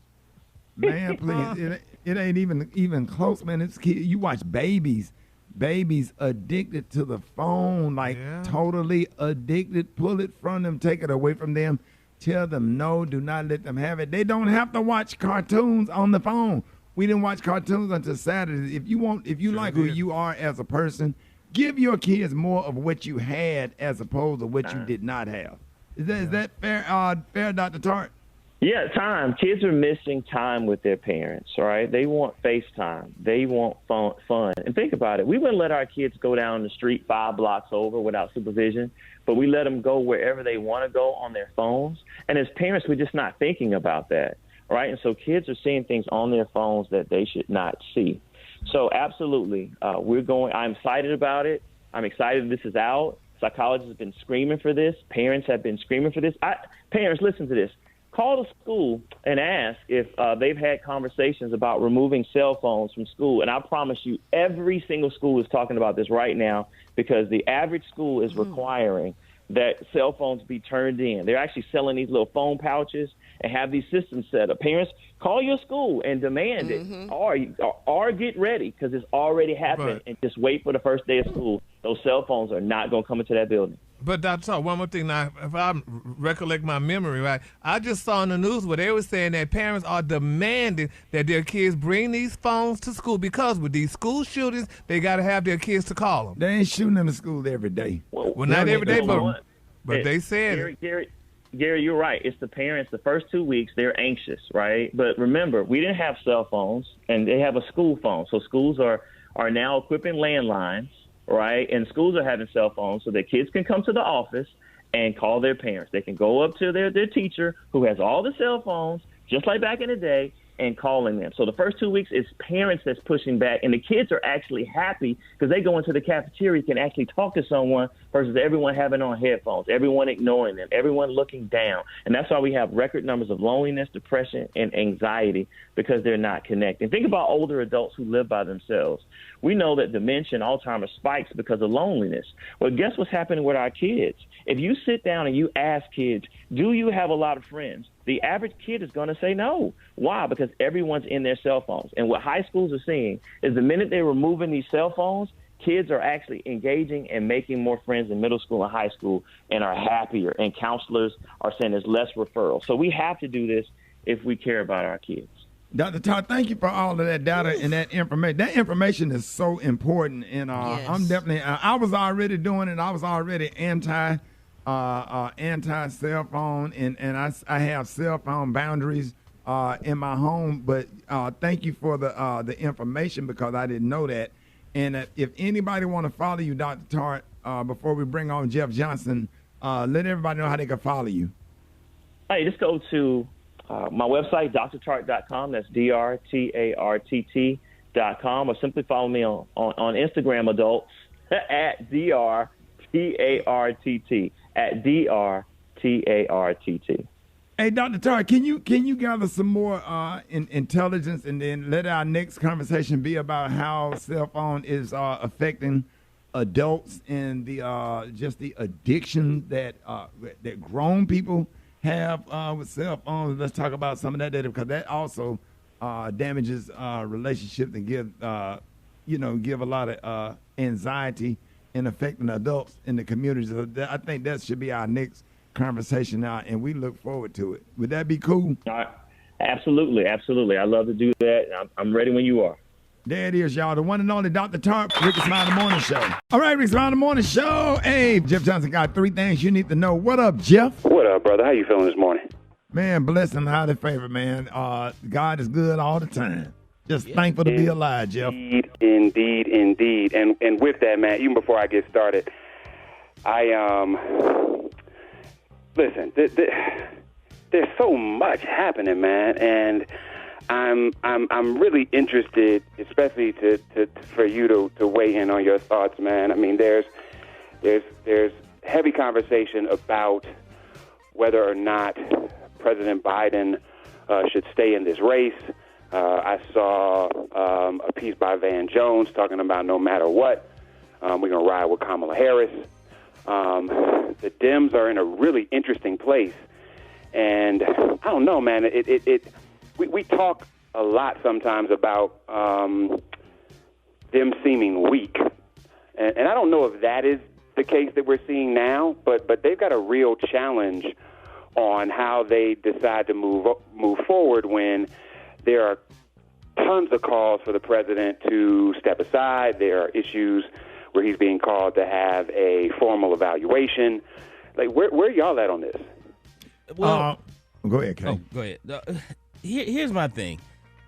man, please, it ain't even close, man. It's you watch babies addicted to the phone, like totally addicted. Pull it from them, take it away from them. Tell them no, do not let them have it. They don't have to watch cartoons on the phone. We didn't watch cartoons until Saturday. If you like who you are as a person, give your kids more of what you had as opposed to what you did not have. Is that fair, Dr. Tart? Yeah, time. Kids are missing time with their parents, right? They want FaceTime. They want fun. And think about it. We wouldn't let our kids go down the street 5 blocks over without supervision, but we let them go wherever they want to go on their phones. And as parents, we're just not thinking about that, right? And so kids are seeing things on their phones that they should not see. So absolutely, I'm excited about it. I'm excited this is out. Psychologists have been screaming for this. Parents have been screaming for this. Parents, listen to this. Call the school and ask if they've had conversations about removing cell phones from school. And I promise you, every single school is talking about this right now because the average school is requiring that cell phones be turned in. They're actually selling these little phone pouches and have these systems set up. Parents, call your school and demand it, or get ready because it's already happened, and just wait for the first day of school. Those cell phones are not going to come into that building. But Dr. Tart, one more thing now, if I recollect my memory right, I just saw in the news where they were saying that parents are demanding that their kids bring these phones to school because with these school shootings, they got to have their kids to call them. They ain't shooting them to school every day. Well, not every day, but they said Gary, you're right. It's the parents. The first 2 weeks, they're anxious, right? But remember, we didn't have cell phones, and they have a school phone. So schools are now equipping landlines, right? And schools are having cell phones so that kids can come to the office and call their parents. They can go up to their teacher who has all the cell phones, just like back in the day, and calling them. So the first 2 weeks, it's parents that's pushing back, and the kids are actually happy because they go into the cafeteria, can actually talk to someone versus everyone having on headphones, everyone ignoring them, everyone looking down. And that's why we have record numbers of loneliness, depression, and anxiety because they're not connecting. Think about older adults who live by themselves. We know that dementia and Alzheimer's spikes because of loneliness. Well, guess what's happening with our kids? If you sit down and you ask kids, do you have a lot of friends? The average kid is going to say no. Why? Because everyone's in their cell phones. And what high schools are seeing is the minute they're removing these cell phones, kids are actually engaging and making more friends in middle school and high school and are happier. And counselors are saying there's less referrals. So we have to do this if we care about our kids. Dr. Todd, thank you for all of that data and that information. That information is so important. And I'm definitely, I was already doing it. I was already anti cell phone, and I have cell phone boundaries in my home. But thank you for the information because I didn't know that. And if anybody want to follow you, Dr. Tart, before we bring on Jeff Johnson, let everybody know how they can follow you. Hey, just go to my website, drtart.com. That's drtart.com, or simply follow me on Instagram, adults, at drtart, at drtart. Hey, Dr. Tart, can you gather some more intelligence and then let our next conversation be about how cell phone is affecting adults and the just the addiction that grown people have with cell phones? Let's talk about some of that data because that also damages relationships and give a lot of anxiety and affecting adults in the community. So I think that should be our next conversation now, and we look forward to it. Would that be cool? Absolutely. I love to do that. I'm ready when you are. There it is, y'all. The one and only Dr. Tart, Rickey Smiley Morning Show. All right, Rickey Smiley Morning Show. Hey, Jeff Johnson got 3 things you need to know. What up, Jeff? What up, brother? How you feeling this morning? Man, blessed and highly favored, man. God is good all the time. Just thankful to be alive, Jeff. Indeed. And with that, man, even before I get started, listen, there's so much happening, man, and I'm really interested, especially for you to weigh in on your thoughts, man. I mean, there's heavy conversation about whether or not President Biden should stay in this race. I saw a piece by Van Jones talking about no matter what, we're going to ride with Kamala Harris. The Dems are in a really interesting place. And I don't know, man. We talk a lot sometimes about them seeming weak. And I don't know if that is the case that we're seeing now, but they've got a real challenge on how they decide to move forward when there are tons of calls for the president to step aside. There are issues where he's being called to have a formal evaluation. Like, where are y'all at on this? Well, go ahead, Kay. Oh, go ahead. Here's my thing.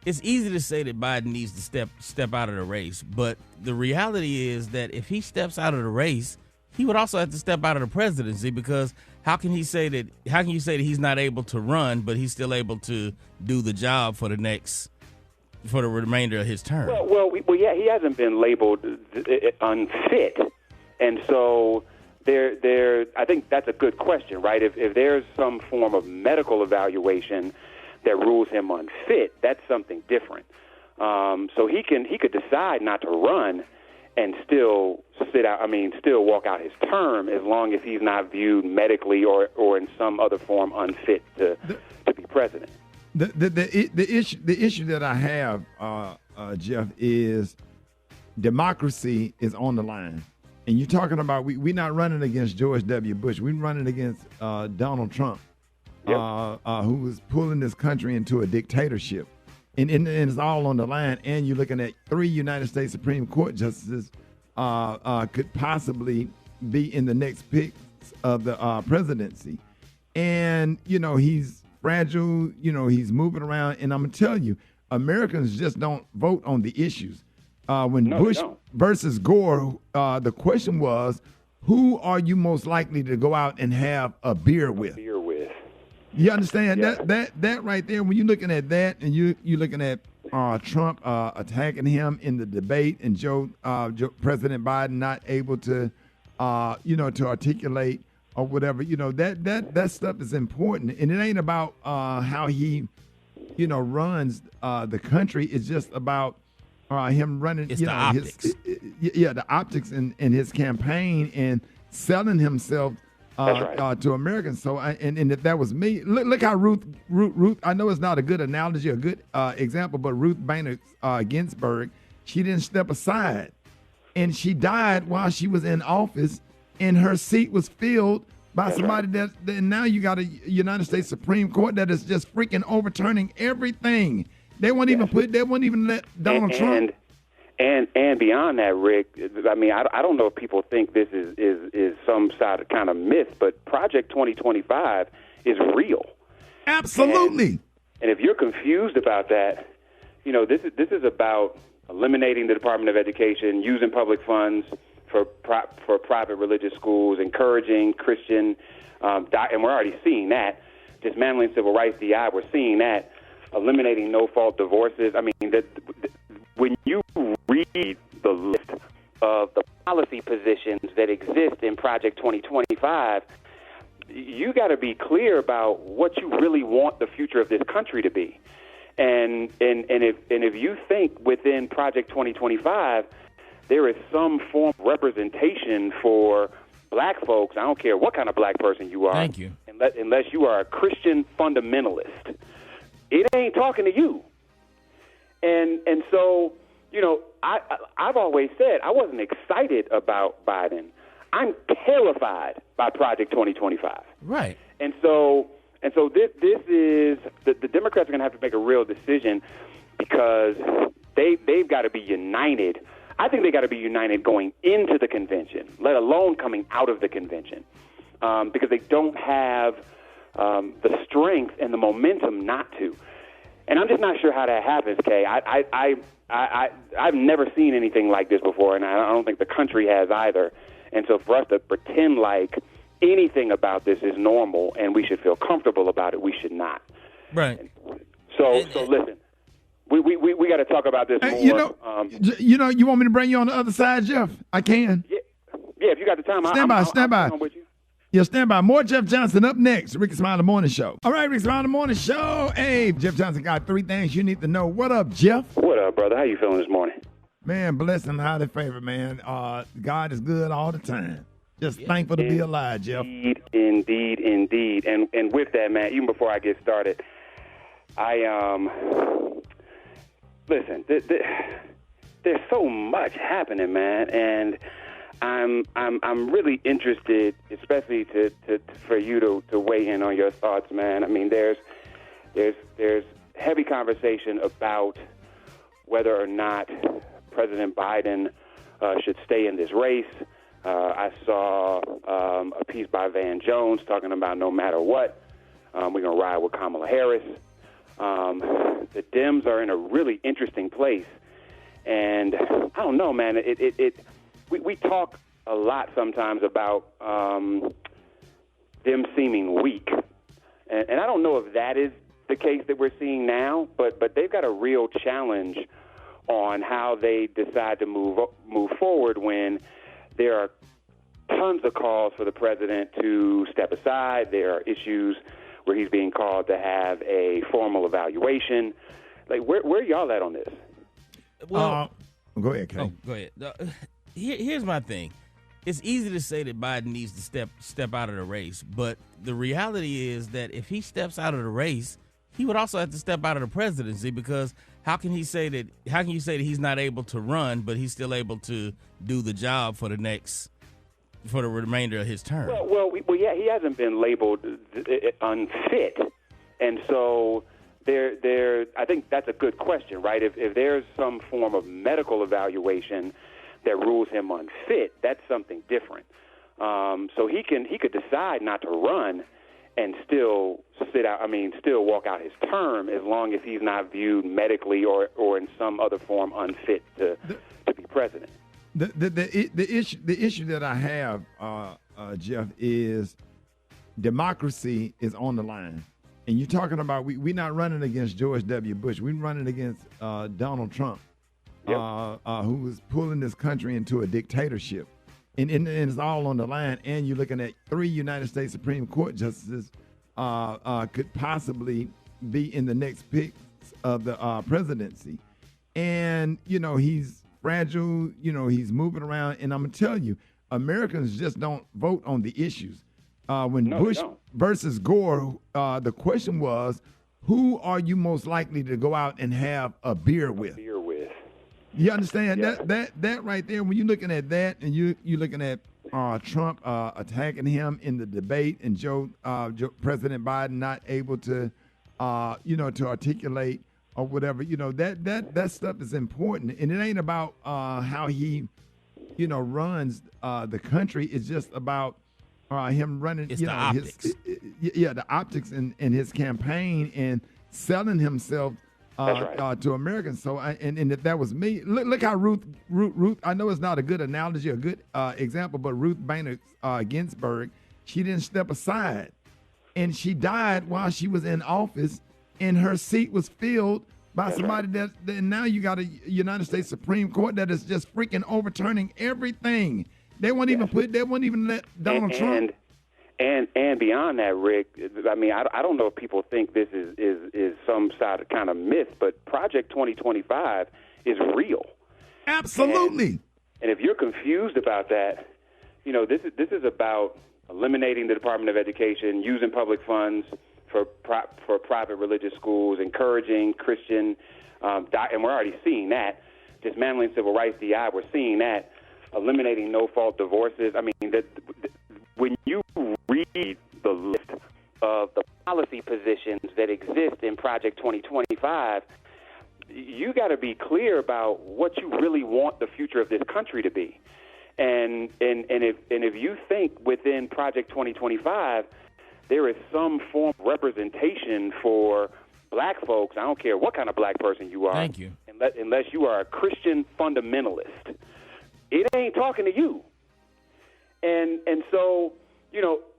It's easy to say that Biden needs to step out of the race, but the reality is that if he steps out of the race, he would also have to step out of the presidency, because how can you say that he's not able to run, but he's still able to do the job for the remainder of his term? Well, yeah, he hasn't been labeled unfit, and so I think that's a good question, right? If there's some form of medical evaluation that rules him unfit, that's something different. So he could decide not to run and still still walk out his term, as long as he's not viewed medically or in some other form unfit to be president. The issue that I have, Jeff, is democracy is on the line. And you're talking about we're not running against George W. Bush. We're running against Donald Trump, who was pulling this country into a dictatorship. And it's all on the line. And you're looking at 3 United States Supreme Court justices could possibly be in the next pick of the presidency. And, he's fragile. He's moving around. And I'm going to tell you, Americans just don't vote on the issues. When Bush versus Gore, the question was, who are you most likely to go out and have a beer with? You understand that right there? When you're looking at that, and you're looking at Trump attacking him in the debate, and President Biden not able to, to articulate or whatever, that stuff is important, and it ain't about how he, runs the country. It's just about him running, it's the optics. The optics in his campaign and selling himself to Americans. So, and if that was me, look how Ruth. I know it's not a good analogy, a good example, but Ruth Bader Ginsburg, she didn't step aside, and she died while she was in office, and her seat was filled by somebody that now you got a United States Supreme Court that is just freaking overturning everything. They won't even let Donald Trump. And beyond that, Rick, I mean, I don't know if people think this is some sort of kind of myth, but Project 2025 is real. Absolutely. And if you're confused about that, this is about eliminating the Department of Education, using public funds for private religious schools, encouraging Christian, and we're already seeing that, dismantling civil rights, DI, we're seeing that, eliminating no-fault divorces. I mean, when you read the list of the policy positions that exist in Project 2025, you got to be clear about what you really want the future of this country to be. And if you think within Project 2025 there is some form of representation for black folks, I don't care what kind of black person you are. Thank you. Unless you are a Christian fundamentalist, it ain't talking to you. And so, I've always said I wasn't excited about Biden. I'm terrified by Project 2025. Right. And so this is the Democrats are going to have to make a real decision, because they've got to be united. I think they got to be united going into the convention, let alone coming out of the convention, because they don't have the strength and the momentum not to. And I'm just not sure how that happens, Kay. I've never seen anything like this before, and I don't think the country has either. And so for us to pretend like anything about this is normal and we should feel comfortable about it, we should not. Right. So listen, we got to talk about this more. You want me to bring you on the other side, Jeff? I can. Yeah, if you got the time, stand by. I'm with you. Yeah, stand by. More Jeff Johnson up next. Rickey Smiley Morning Show. All right, Rickey Smiley Morning Show. Hey, Jeff Johnson got 3 things you need to know. What up, Jeff? What up, brother? How you feeling this morning? Man, blessed and highly favored, man. God is good all the time. Just thankful to be alive, Jeff. Indeed. And with that, man, even before I get started, listen, there's so much happening, man, and I'm really interested, especially for you to weigh in on your thoughts, man. I mean, there's heavy conversation about whether or not President Biden should stay in this race. I saw a piece by Van Jones talking about no matter what, we're going to ride with Kamala Harris. The Dems are in a really interesting place. And I don't know, man, we talk a lot sometimes about them seeming weak. And I don't know if that is the case that we're seeing now, but they've got a real challenge on how they decide to move forward when there are tons of calls for the president to step aside. There are issues where he's being called to have a formal evaluation. Like, where y'all at on this? Well, go ahead, Kay. Oh, go ahead. Here's my thing. It's easy to say that Biden needs to step out of the race, but the reality is that if he steps out of the race, he would also have to step out of the presidency, because how can you say that he's not able to run, but he's still able to do the job for the remainder of his term? Well, yeah, he hasn't been labeled unfit, and so I think that's a good question, right? If there's some form of medical evaluation that rules him unfit, that's something different. So he could decide not to run and still still walk out his term, as long as he's not viewed medically or in some other form unfit to be president. The issue that I have, Jeff, is democracy is on the line. And you're talking about we're not running against George W. Bush. We're running against Donald Trump, who was pulling this country into a dictatorship. And it's all on the line. And you're looking at 3 United States Supreme Court justices could possibly be in the next pick of the presidency. And, he's fragile. He's moving around. And I'm going to tell you, Americans just don't vote on the issues. When Bush versus Gore, the question was, who are you most likely to go out and have a beer with? You understand that right there? When you're looking at that, and you're looking at Trump attacking him in the debate, and President Biden not able to, to articulate or whatever, that stuff is important, and it ain't about how he, runs the country. It's just about him running, it's the optics. The optics in his campaign and selling himself to Americans. So, and if that was me, look how Ruth. I know it's not a good analogy, a good example, but Ruth Bader Ginsburg, she didn't step aside, and she died while she was in office, and her seat was filled by somebody that now you got a United States Supreme Court that is just freaking overturning everything. They won't even let Donald Trump. And beyond that, Rick, I mean, I don't know if people think this is some sort of kind of myth, but Project 2025 is real. Absolutely. And if you're confused about that, this is about eliminating the Department of Education, using public funds for private religious schools, encouraging Christian, and we're already seeing that, dismantling civil rights, DI, we're seeing that, eliminating no-fault divorces. I mean, when you read the list of the policy positions that exist in Project 2025, you got to be clear about what you really want the future of this country to be. And if you think within Project 2025 there is some form of representation for black folks, I don't care what kind of black person you are. Thank you. Unless you are a Christian fundamentalist, it ain't talking to you. And so,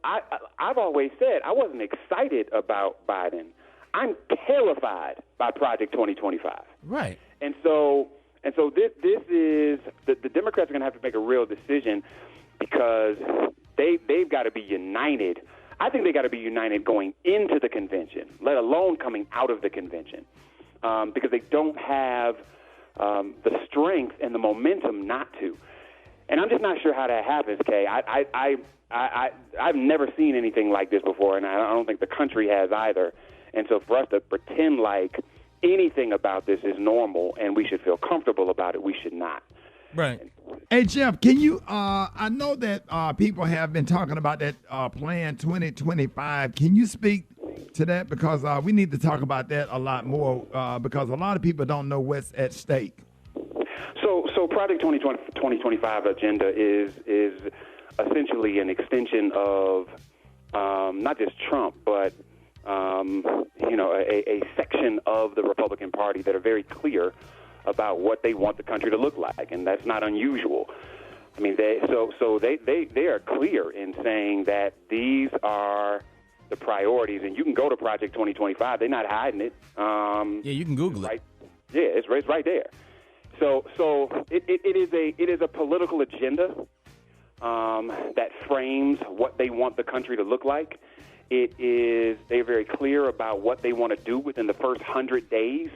I've always said I wasn't excited about Biden. I'm terrified by Project 2025. Right. And so this is the Democrats are going to have to make a real decision because they've got to be united. I think they got to be united going into the convention, let alone coming out of the convention, because they don't have the strength and the momentum not to. And I'm just not sure how that happens, Kay. I've never seen anything like this before, and I don't think the country has either. And so for us to pretend like anything about this is normal and we should feel comfortable about it, we should not. Right. Hey, Jeff, can you, I know that people have been talking about that Plan 2025. Can you speak to that? Because we need to talk about that a lot more because a lot of people don't know what's at stake. So Project 2025 agenda is essentially an extension of not just Trump, but a section of the Republican Party that are very clear about what they want the country to look like, and that's not unusual. I mean, they are clear in saying that these are the priorities, and you can go to Project 2025. They're not hiding it. Yeah, you can Google it. Yeah, it's right there. So it is a political agenda that frames what they want the country to look like. They're very clear about what they want to do within the first 100 days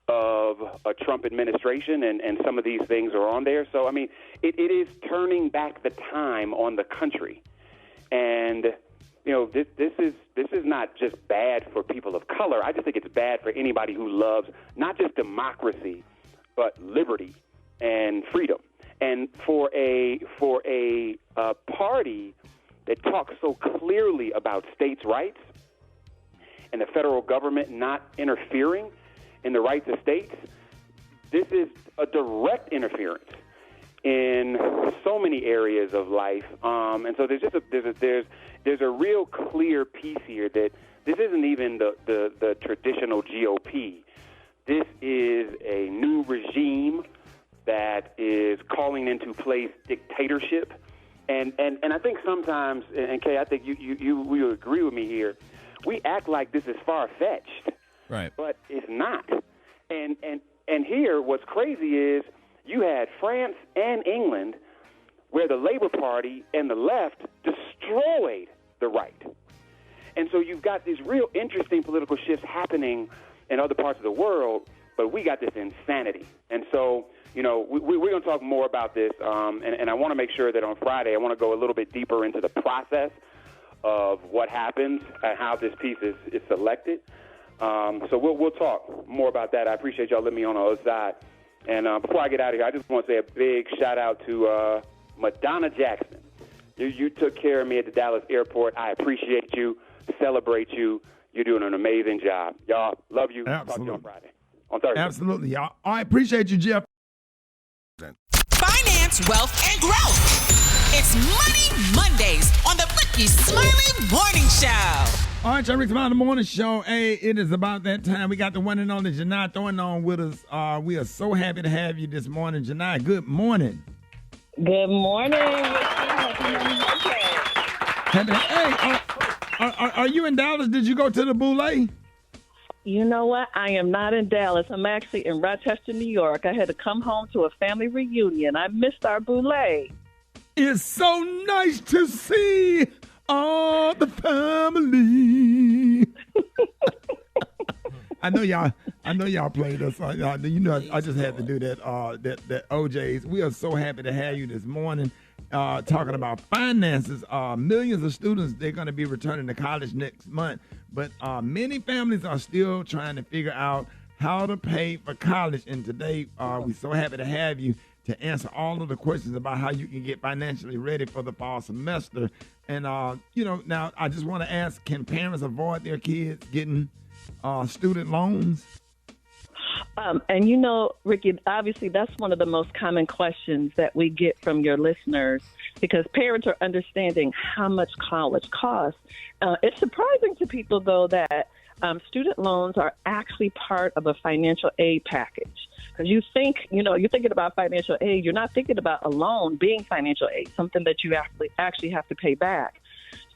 of a Trump administration, and some of these things are on there. So, I mean, it is turning back the time on the country. And, this is not just bad for people of color. I just think it's bad for anybody who loves not just democracy, but liberty and freedom. And for a party that talks so clearly about states' rights and the federal government not interfering in the rights of states, this is a direct interference in so many areas of life. And so there's a real clear piece here that this isn't even the traditional GOP. This is a new regime that is calling into place dictatorship. And I think sometimes, and Kay, I think you will agree with me here, we act like this is far-fetched. Right. But it's not. And here, what's crazy is you had France and England where the Labour Party and the left destroyed the right. And so you've got these real interesting political shifts happening in other parts of the world, but we got this insanity. And so, we're going to talk more about this, and I want to make sure that on Friday I want to go a little bit deeper into the process of what happens and how this piece is selected. So we'll talk more about that. I appreciate y'all letting me on the other side. And before I get out of here, I just want to say a big shout-out to Madonna Jackson. You took care of me at the Dallas airport. I appreciate you, celebrate you. You're doing an amazing job. Y'all, love you. Absolutely. Talk to you on Friday. On Thursday. Absolutely, y'all. I appreciate you, Jeff. Finance, wealth, and growth. It's Money Mondays on the Rickey Smiley Morning Show. All right, y'all, Rickey Smiley Morning Show. Hey, it is about that time. We got the one and only Janai Thornton on with us. We are so happy to have you this morning. Janai, good morning. Good morning, Rickey. Hey, are you in Dallas? Did you go to the Boulé? You know what? I am not in Dallas. I'm actually in Rochester, New York. I had to come home to a family reunion. I missed our Boulé. It's so nice to see all the family. I know y'all played us. I just had to do that. That OJ's. We are so happy to have you this morning. Talking about finances. Millions of students, they're going to be returning to college next month, but many families are still trying to figure out how to pay for college. And today, we're so happy to have you to answer all of the questions about how you can get financially ready for the fall semester. And, now I just want to ask, can parents avoid their kids getting student loans? And Rickey, obviously that's one of the most common questions that we get from your listeners because parents are understanding how much college costs. It's surprising to people, though, that student loans are actually part of a financial aid package. Because you think, you're thinking about financial aid. You're not thinking about a loan being financial aid, something that you actually have to pay back.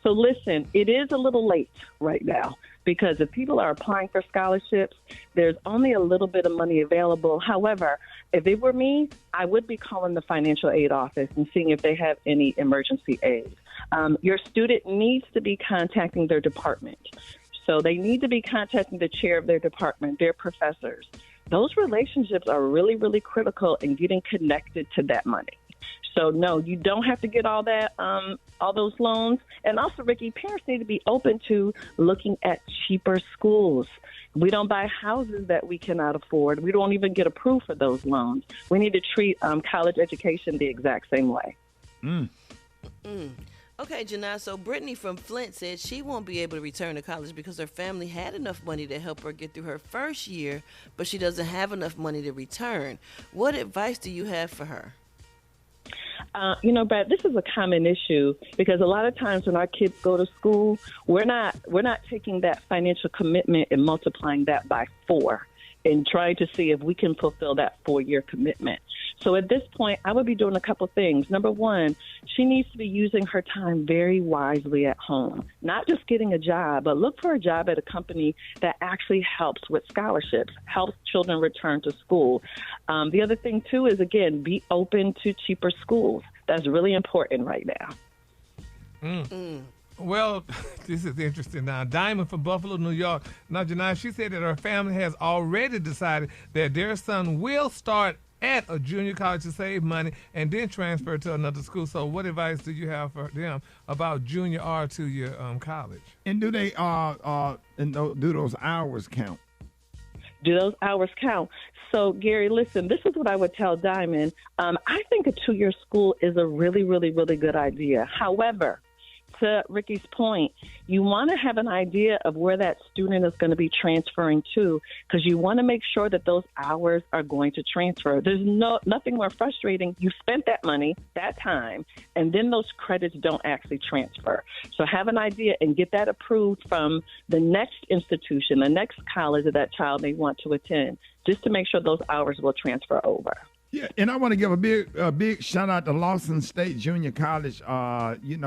So listen, it is a little late right now because if people are applying for scholarships, there's only a little bit of money available. However, if it were me, I would be calling the financial aid office and seeing if they have any emergency aid. Your student needs to be contacting their department. So they need to be contacting the chair of their department, their professors. Those relationships are really, really critical in getting connected to that money. So, no, you don't have to get all those loans. And also, Ricky, parents need to be open to looking at cheaper schools. We don't buy houses that we cannot afford. We don't even get approved for those loans. We need to treat college education the exact same way. Okay, Janai, so Brittany from Flint said she won't be able to return to college because her family had enough money to help her get through her first year, but she doesn't have enough money to return. What advice do you have for her? Brad, this is a common issue because a lot of times when our kids go to school, we're not taking that financial commitment and multiplying that by 4 and trying to see if we can fulfill that 4-year commitment. So at this point, I would be doing a couple things. Number one, she needs to be using her time very wisely at home, not just getting a job, but look for a job at a company that actually helps with scholarships, helps children return to school. The other thing, too, is, again, be open to cheaper schools. That's really important right now. Well, this is interesting now. Diamond from Buffalo, New York. Now, Janai, she said that her family has already decided that their son will start at a junior college to save money and then transfer to another school. So what advice do you have for them about junior or 2-year college? And do they do those hours count? Do those hours count? So, Gary, listen, this is what I would tell Diamond. I think a 2-year school is a really, really, really good idea. However, to Ricky's point, you want to have an idea of where that student is going to be transferring to because you want to make sure that those hours are going to transfer. There's nothing more frustrating. You spent that money, that time, and then those credits don't actually transfer. So have an idea and get that approved from the next institution, the next college that that child may want to attend, just to make sure those hours will transfer over. Yeah, and I want to give a big shout out to Lawson State Junior College. If you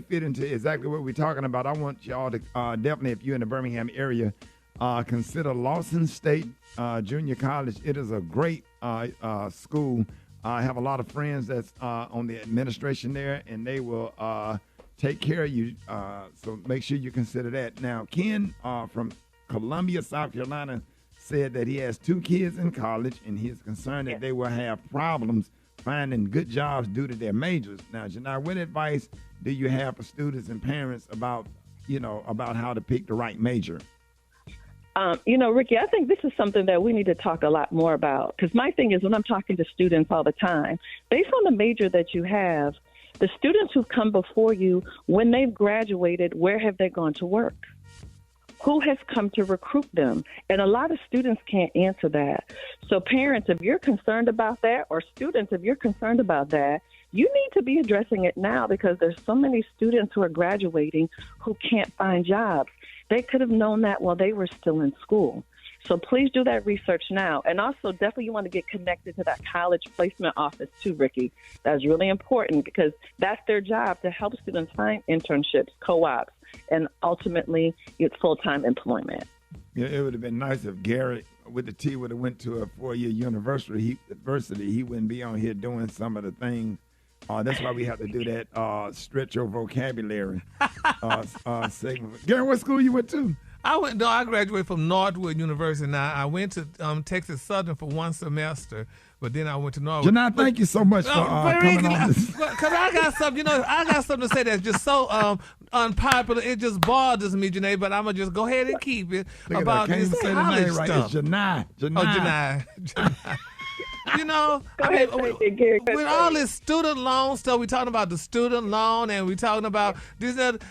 fit into exactly what we're talking about, I want y'all to definitely, if you're in the Birmingham area, consider Lawson State Junior College. It is a great school. I have a lot of friends that's on the administration there, and they will take care of you. So make sure you consider that. Now, Ken from Columbia, South Carolina, said that he has 2 kids in college, and he is concerned that they will have problems finding good jobs due to their majors. Now, Janai, what advice do you have for students and parents about how to pick the right major? Ricky, I think this is something that we need to talk a lot more about because my thing is when I'm talking to students all the time, based on the major that you have, the students who've come before you, when they've graduated, where have they gone to work? Who has come to recruit them? And a lot of students can't answer that. So parents, if you're concerned about that, or students, if you're concerned about that, you need to be addressing it now because there's so many students who are graduating who can't find jobs. They could have known that while they were still in school. So please do that research now. And also definitely you want to get connected to that college placement office too, Ricky. That's really important because that's their job to help students find internships, co-ops, and ultimately get full-time employment. Yeah, it would have been nice if Gary with the T would have went to a 4-year university. He wouldn't be on here doing some of the things. That's why we have to do that stretch your vocabulary segment. Gary, what school you went to? I graduated from Northwood University. Now, I went to Texas Southern for 1 semester, but then I went to Northwood. Janai, thank you so much for coming on this. Because I got something, I got something to say that's just so unpopular. It just bothers me, Janae, but I'm going to just go ahead and keep it about this college stuff. It's Janai. Oh, Janai. With all this student loan stuff, we talking about the student loan and we talking about this and that.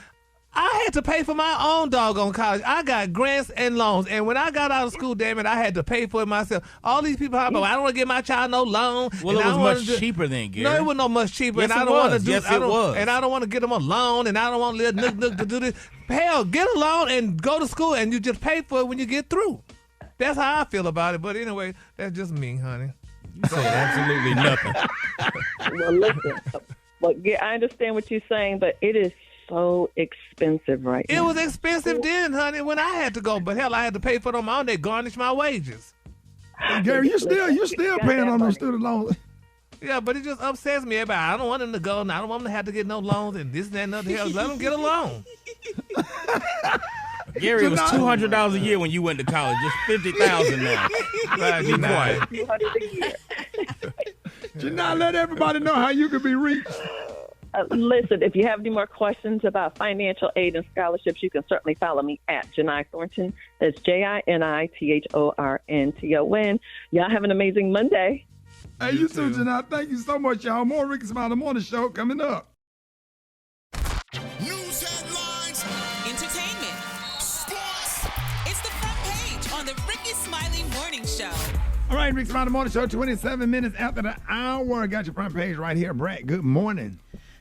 I had to pay for my own doggone college. I got grants and loans. And when I got out of school, damn it, I had to pay for it myself. All these people, I don't want to give my child no loan. Well, it was much cheaper then, Gary. No, it wasn't no much cheaper. Yes, and I it don't want to was. do Yes, it was. And I don't want to get them a loan. And I don't want little nook to do this. Hell, get a loan and go to school and you just pay for it when you get through. That's how I feel about it. But anyway, that's just me, honey. You say absolutely nothing. Well, listen. Well, yeah, I understand what you're saying, but it is so expensive right now. It was expensive then, honey, when I had to go. But hell, I had to pay for them on. They garnished my wages. Hey, Gary, you still paying on those student loans. Yeah, but it just upsets me. Everybody, I don't want them to go. And I don't want them to have to get no loans and this and that and other. Hell, let them get a loan. Gary, it was $200 a year when you went to college. Just $50,000 now. Right, be quiet. Should not let everybody know how you can be reached. Listen, if you have any more questions about financial aid and scholarships, you can certainly follow me at Janai Thornton. That's JINITHORNTON. Y'all have an amazing Monday. Hey, you too, Janai. Thank you so much, y'all. More Rickey Smiley Morning Show coming up. News headlines, entertainment, sports. It's the front page on the Rickey Smiley Morning Show. All right, Rickey Smiley Morning Show, 27 minutes after the hour. Got your front page right here, Brett. Good morning.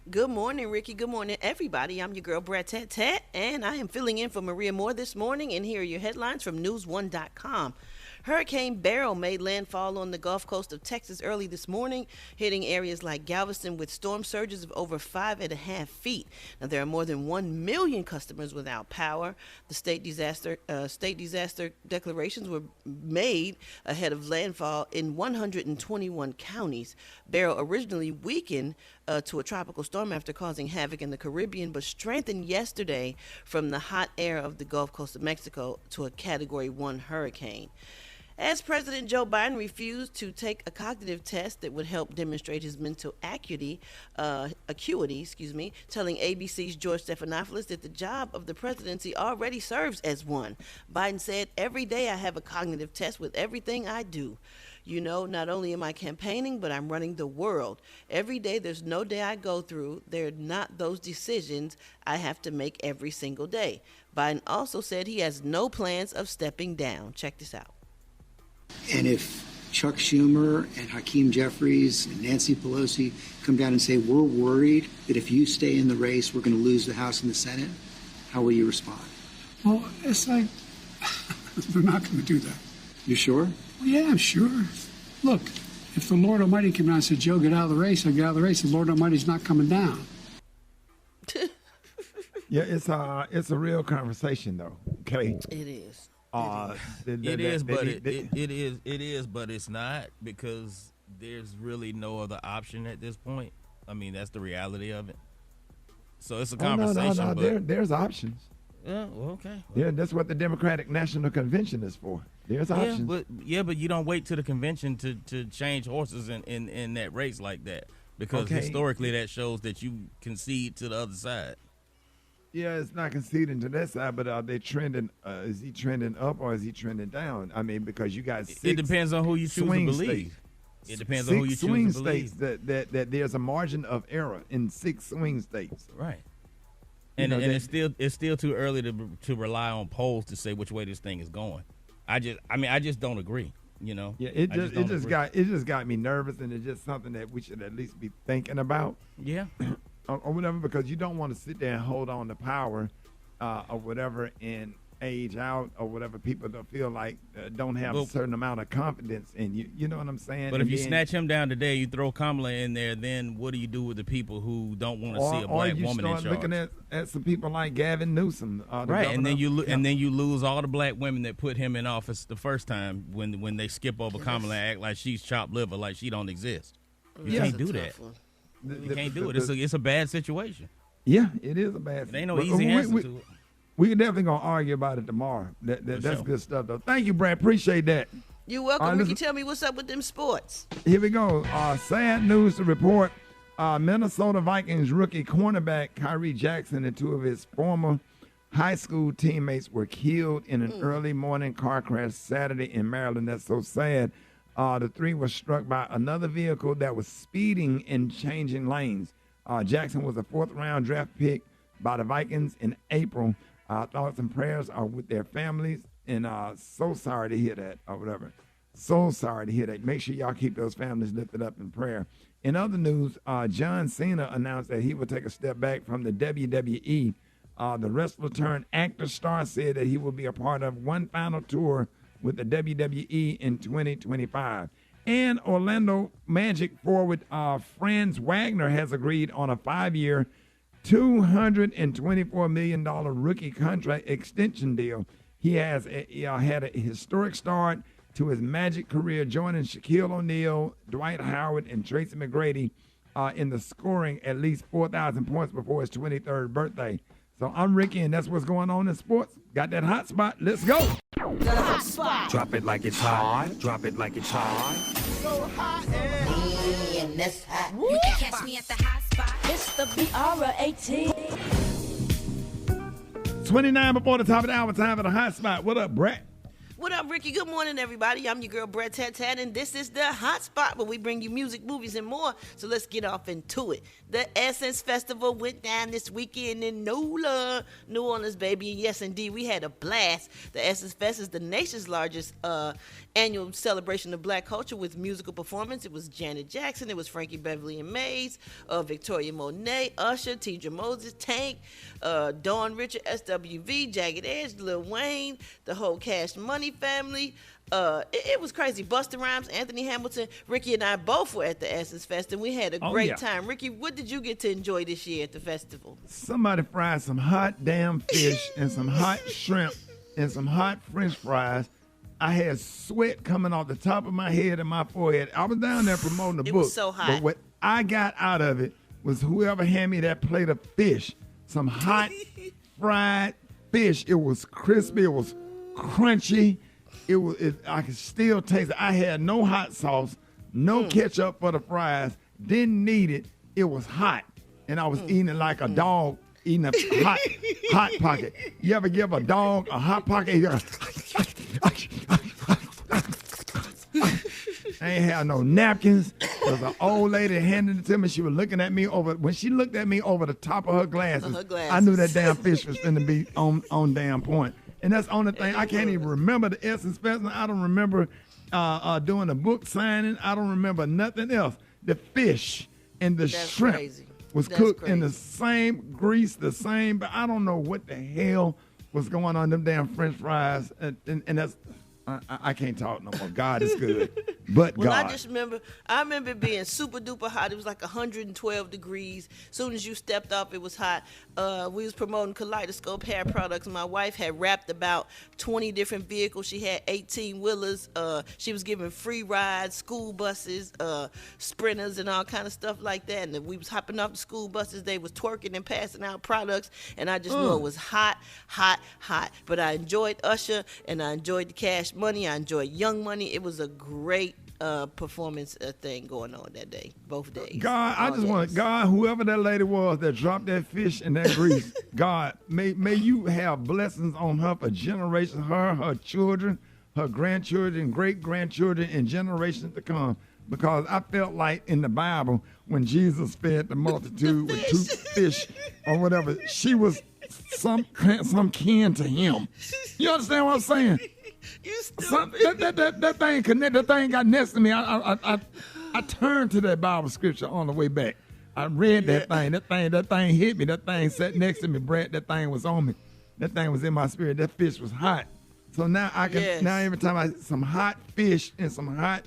Good morning, Ricky. Good morning, everybody. I'm your girl, Brett Tat Tat, and I am filling in for Maria Moore this morning. And here are your headlines from News1.com. Hurricane Beryl made landfall on the Gulf Coast of Texas early this morning, hitting areas like Galveston with storm surges of over 5.5 feet. Now, there are more than 1 million customers without power. The state disaster declarations were made ahead of landfall in 121 counties. Beryl originally weakened to a tropical storm after causing havoc in the Caribbean, but strengthened yesterday from the hot air of the Gulf Coast of Mexico to a Category 1 hurricane. As President Joe Biden refused to take a cognitive test that would help demonstrate his mental acuity, telling ABC's George Stephanopoulos that the job of the presidency already serves as one. Biden said, "Every day I have a cognitive test with everything I do. You know, not only am I campaigning, but I'm running the world. Every day, there's no day I go through, they're not those decisions I have to make every single day." Biden also said he has no plans of stepping down. Check this out. And if Chuck Schumer and Hakeem Jeffries and Nancy Pelosi come down and say, we're worried that if you stay in the race, we're going to lose the House and the Senate, how will you respond? Well, it's like, they're not going to do that. You sure? Well, yeah, I'm sure. Look, if the Lord Almighty came out and said, Joe, get out of the race, I'll get out of the race. The Lord Almighty's not coming down. Yeah, it's a real conversation, though. Okay. It is. It is, but it's not, because there's really no other option at this point. I mean, that's the reality of it. So it's a conversation. No. There's options. Yeah, well, okay. Yeah, that's what the Democratic National Convention is for. There's options. But you don't wait to the convention to change horses in that race like that, because historically that shows that you concede to the other side. Yeah, it's not conceding to that side, but are they trending? Is he trending up or is he trending down? I mean, because you got six. It depends on who you choose to believe. It depends on who you choose to believe. 6 swing states that there's a margin of error in 6 swing states. Right. And it's still too early to rely on polls to say which way this thing is going. I just don't agree. You know. Yeah, it just got me nervous, and it's just something that we should at least be thinking about. Yeah. Or whatever, because you don't want to sit there and hold on to power or whatever and age out or whatever. People don't feel like don't have a certain amount of confidence in you. You know what I'm saying? But if you snatch him down today, you throw Kamala in there, then what do you do with the people who don't want to see a black woman in charge? Or you start looking at some people like Gavin Newsom. Right, and then you lose all the black women that put him in office the first time when they skip over Kamala and act like she's chopped liver, like she don't exist. You can't do that. You can't do it. It's a bad situation. Yeah, it is a bad situation. There ain't no easy answer to it. We're definitely going to argue about it tomorrow. That's good stuff, though. Thank you, Brad. Appreciate that. You're welcome, Ricky. Tell me what's up with them sports. Here we go. Sad news to report. Minnesota Vikings rookie cornerback Kyrie Jackson and 2 of his former high school teammates were killed in an early morning car crash Saturday in Maryland. That's so sad. The 3 were struck by another vehicle that was speeding and changing lanes. Jackson was a 4th-round draft pick by the Vikings in April. Thoughts and prayers are with their families, and so sorry to hear that, or whatever. So sorry to hear that. Make sure y'all keep those families lifted up in prayer. In other news, John Cena announced that he would take a step back from the WWE. The wrestler turned actor star said that he will be a part of one final tour with the WWE in 2025. And Orlando Magic forward Franz Wagner has agreed on a 5-year, $224 million rookie contract extension deal. He has had a historic start to his Magic career, joining Shaquille O'Neal, Dwight Howard, and Tracy McGrady in the scoring at least 4,000 points before his 23rd birthday. So I'm Ricky, and that's what's going on in sports. Got that hot spot. Let's go. Got a hot spot. Drop it like it's hot. Drop it like it's hot. So hot and that's hot. You can catch me at the hot spot. It's the BR18. 29 before the top of the hour, time for the hot spot. What up, Brett? What up, Ricky? Good morning, everybody. I'm your girl, Brett Tat, and this is the Hot Spot, where we bring you music, movies, and more. So let's get off into it. The Essence Festival went down this weekend in NOLA, New Orleans, baby. And yes, indeed, we had a blast. The Essence Fest is the nation's largest annual celebration of black culture with musical performance. It was Janet Jackson. It was Frankie Beverly and Mays, Victoria Monet, Usher, Tidra Moses, Tank, Dawn Richard, SWV, Jagged Edge, Lil Wayne, the whole Cash Money family. It was crazy. Busta Rhymes, Anthony Hamilton, Ricky and I both were at the Essence Fest, and we had a great time. Ricky, what did you get to enjoy this year at the festival? Somebody fried some hot damn fish and some hot shrimp and some hot French fries. I had sweat coming off the top of my head and my forehead. I was down there promoting the book. It was so hot. But what I got out of it was whoever handed me that plate of fish, some hot fried fish. It was crispy. It was crunchy. I could still taste it. I had no hot sauce, no ketchup for the fries. Didn't need it. It was hot, and I was eating it like a dog eating a hot pocket. You ever give a dog a hot pocket? I ain't have no napkins. There was an old lady handed it to me. She was looking at me when she looked at me over the top of her glasses. I knew that damn fish was finna be on damn point. And that's the only thing. I can't even remember the Essence Festival. I don't remember doing a book signing. I don't remember nothing else. The fish and the shrimp was cooked in the same grease, but I don't know what the hell was going on them damn French fries. And that's, I can't talk no more. God is good. But well, God. I remember it being super duper hot. It was like 112 degrees. As soon as you stepped up, it was hot. We was promoting Kaleidoscope hair products. My wife had wrapped about 20 different vehicles. She had 18 wheelers. She was giving free rides, school buses, sprinters, and all kind of stuff like that. And we was hopping off the school buses. They was twerking and passing out products. And I just knew it was hot, hot, hot. But I enjoyed Usher, and I enjoyed the Cash Money. I enjoyed Young Money. It was a great performance thing going on that day, both days. God, I just want God, whoever that lady was that dropped that fish and that grease, God, may you have blessings on her for generations, her children, her grandchildren, great-grandchildren, and generations to come. Because I felt like in the Bible, when Jesus fed the multitude with 2 fish or whatever, she was some kin to him. You understand what I'm saying? That thing connected. That thing got next to me. I turned to that Bible scripture on the way back. I read that thing. That thing hit me. That thing sat next to me, Brett. That thing was on me. That thing was in my spirit. That fish was hot. So now I can. Now every time I some hot fish and some hot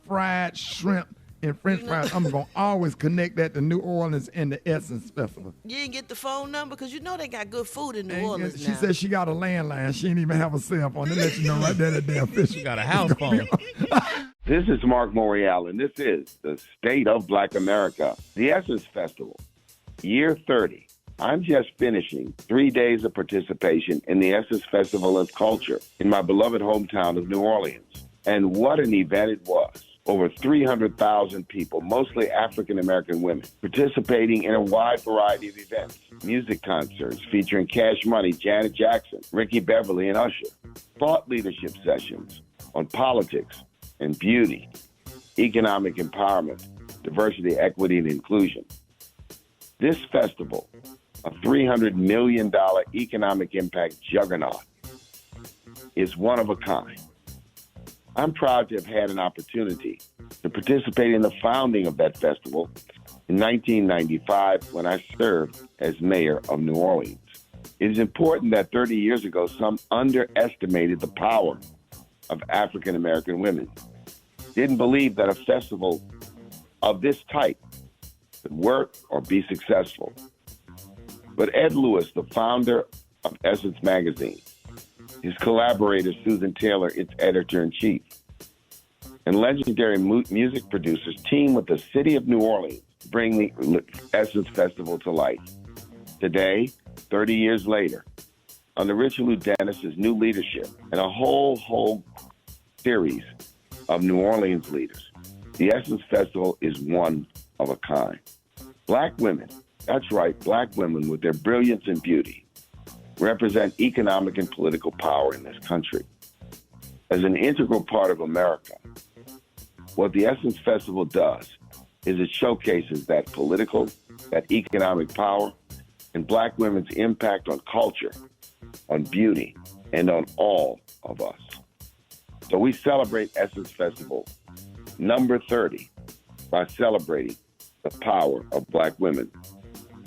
fried shrimp and French fries, I'm gonna always connect that to New Orleans and the Essence Festival. You didn't get the phone number because you know they got good food in New Orleans She now. said she got a landline. She didn't even have a cell phone. They let you know right there that damn fish. She got a house phone. This is Mark Morial, and this is the State of Black America, the Essence Festival, year 30. I'm just finishing 3 days of participation in the Essence Festival of Culture in my beloved hometown of New Orleans. And what an event it was. Over 300,000 people, mostly African-American women, participating in a wide variety of events. Music concerts featuring Cash Money, Janet Jackson, Ricky Beverly, and Usher. Thought leadership sessions on politics and beauty, economic empowerment, diversity, equity, and inclusion. This festival, a $300 million economic impact juggernaut, is one of a kind. I'm proud to have had an opportunity to participate in the founding of that festival in 1995 when I served as mayor of New Orleans. It is important that 30 years ago, some underestimated the power of African American women. didn't believe that a festival of this type could work or be successful. But Ed Lewis, the founder of Essence Magazine, his collaborator Susan Taylor, its editor-in-chief, and legendary music producers teamed with the city of New Orleans to bring the Essence Festival to life. Today, 30 years later, under Richard Lou Dennis's new leadership and a whole series of New Orleans leaders, the Essence Festival is one of a kind. Black women, that's right, black women with their brilliance and beauty, represent economic and political power in this country. As an integral part of America, what the Essence Festival does is it showcases that political, that economic power, and black women's impact on culture, on beauty, and on all of us. So we celebrate Essence Festival number 30 by celebrating the power of black women.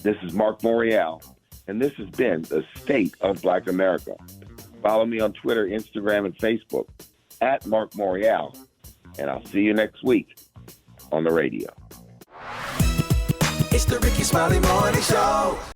This is Mark Morial, and this has been the State of Black America. Follow me on Twitter, Instagram, and Facebook at Mark Morial, and I'll see you next week on the radio. It's the Rickey Smiley Morning Show.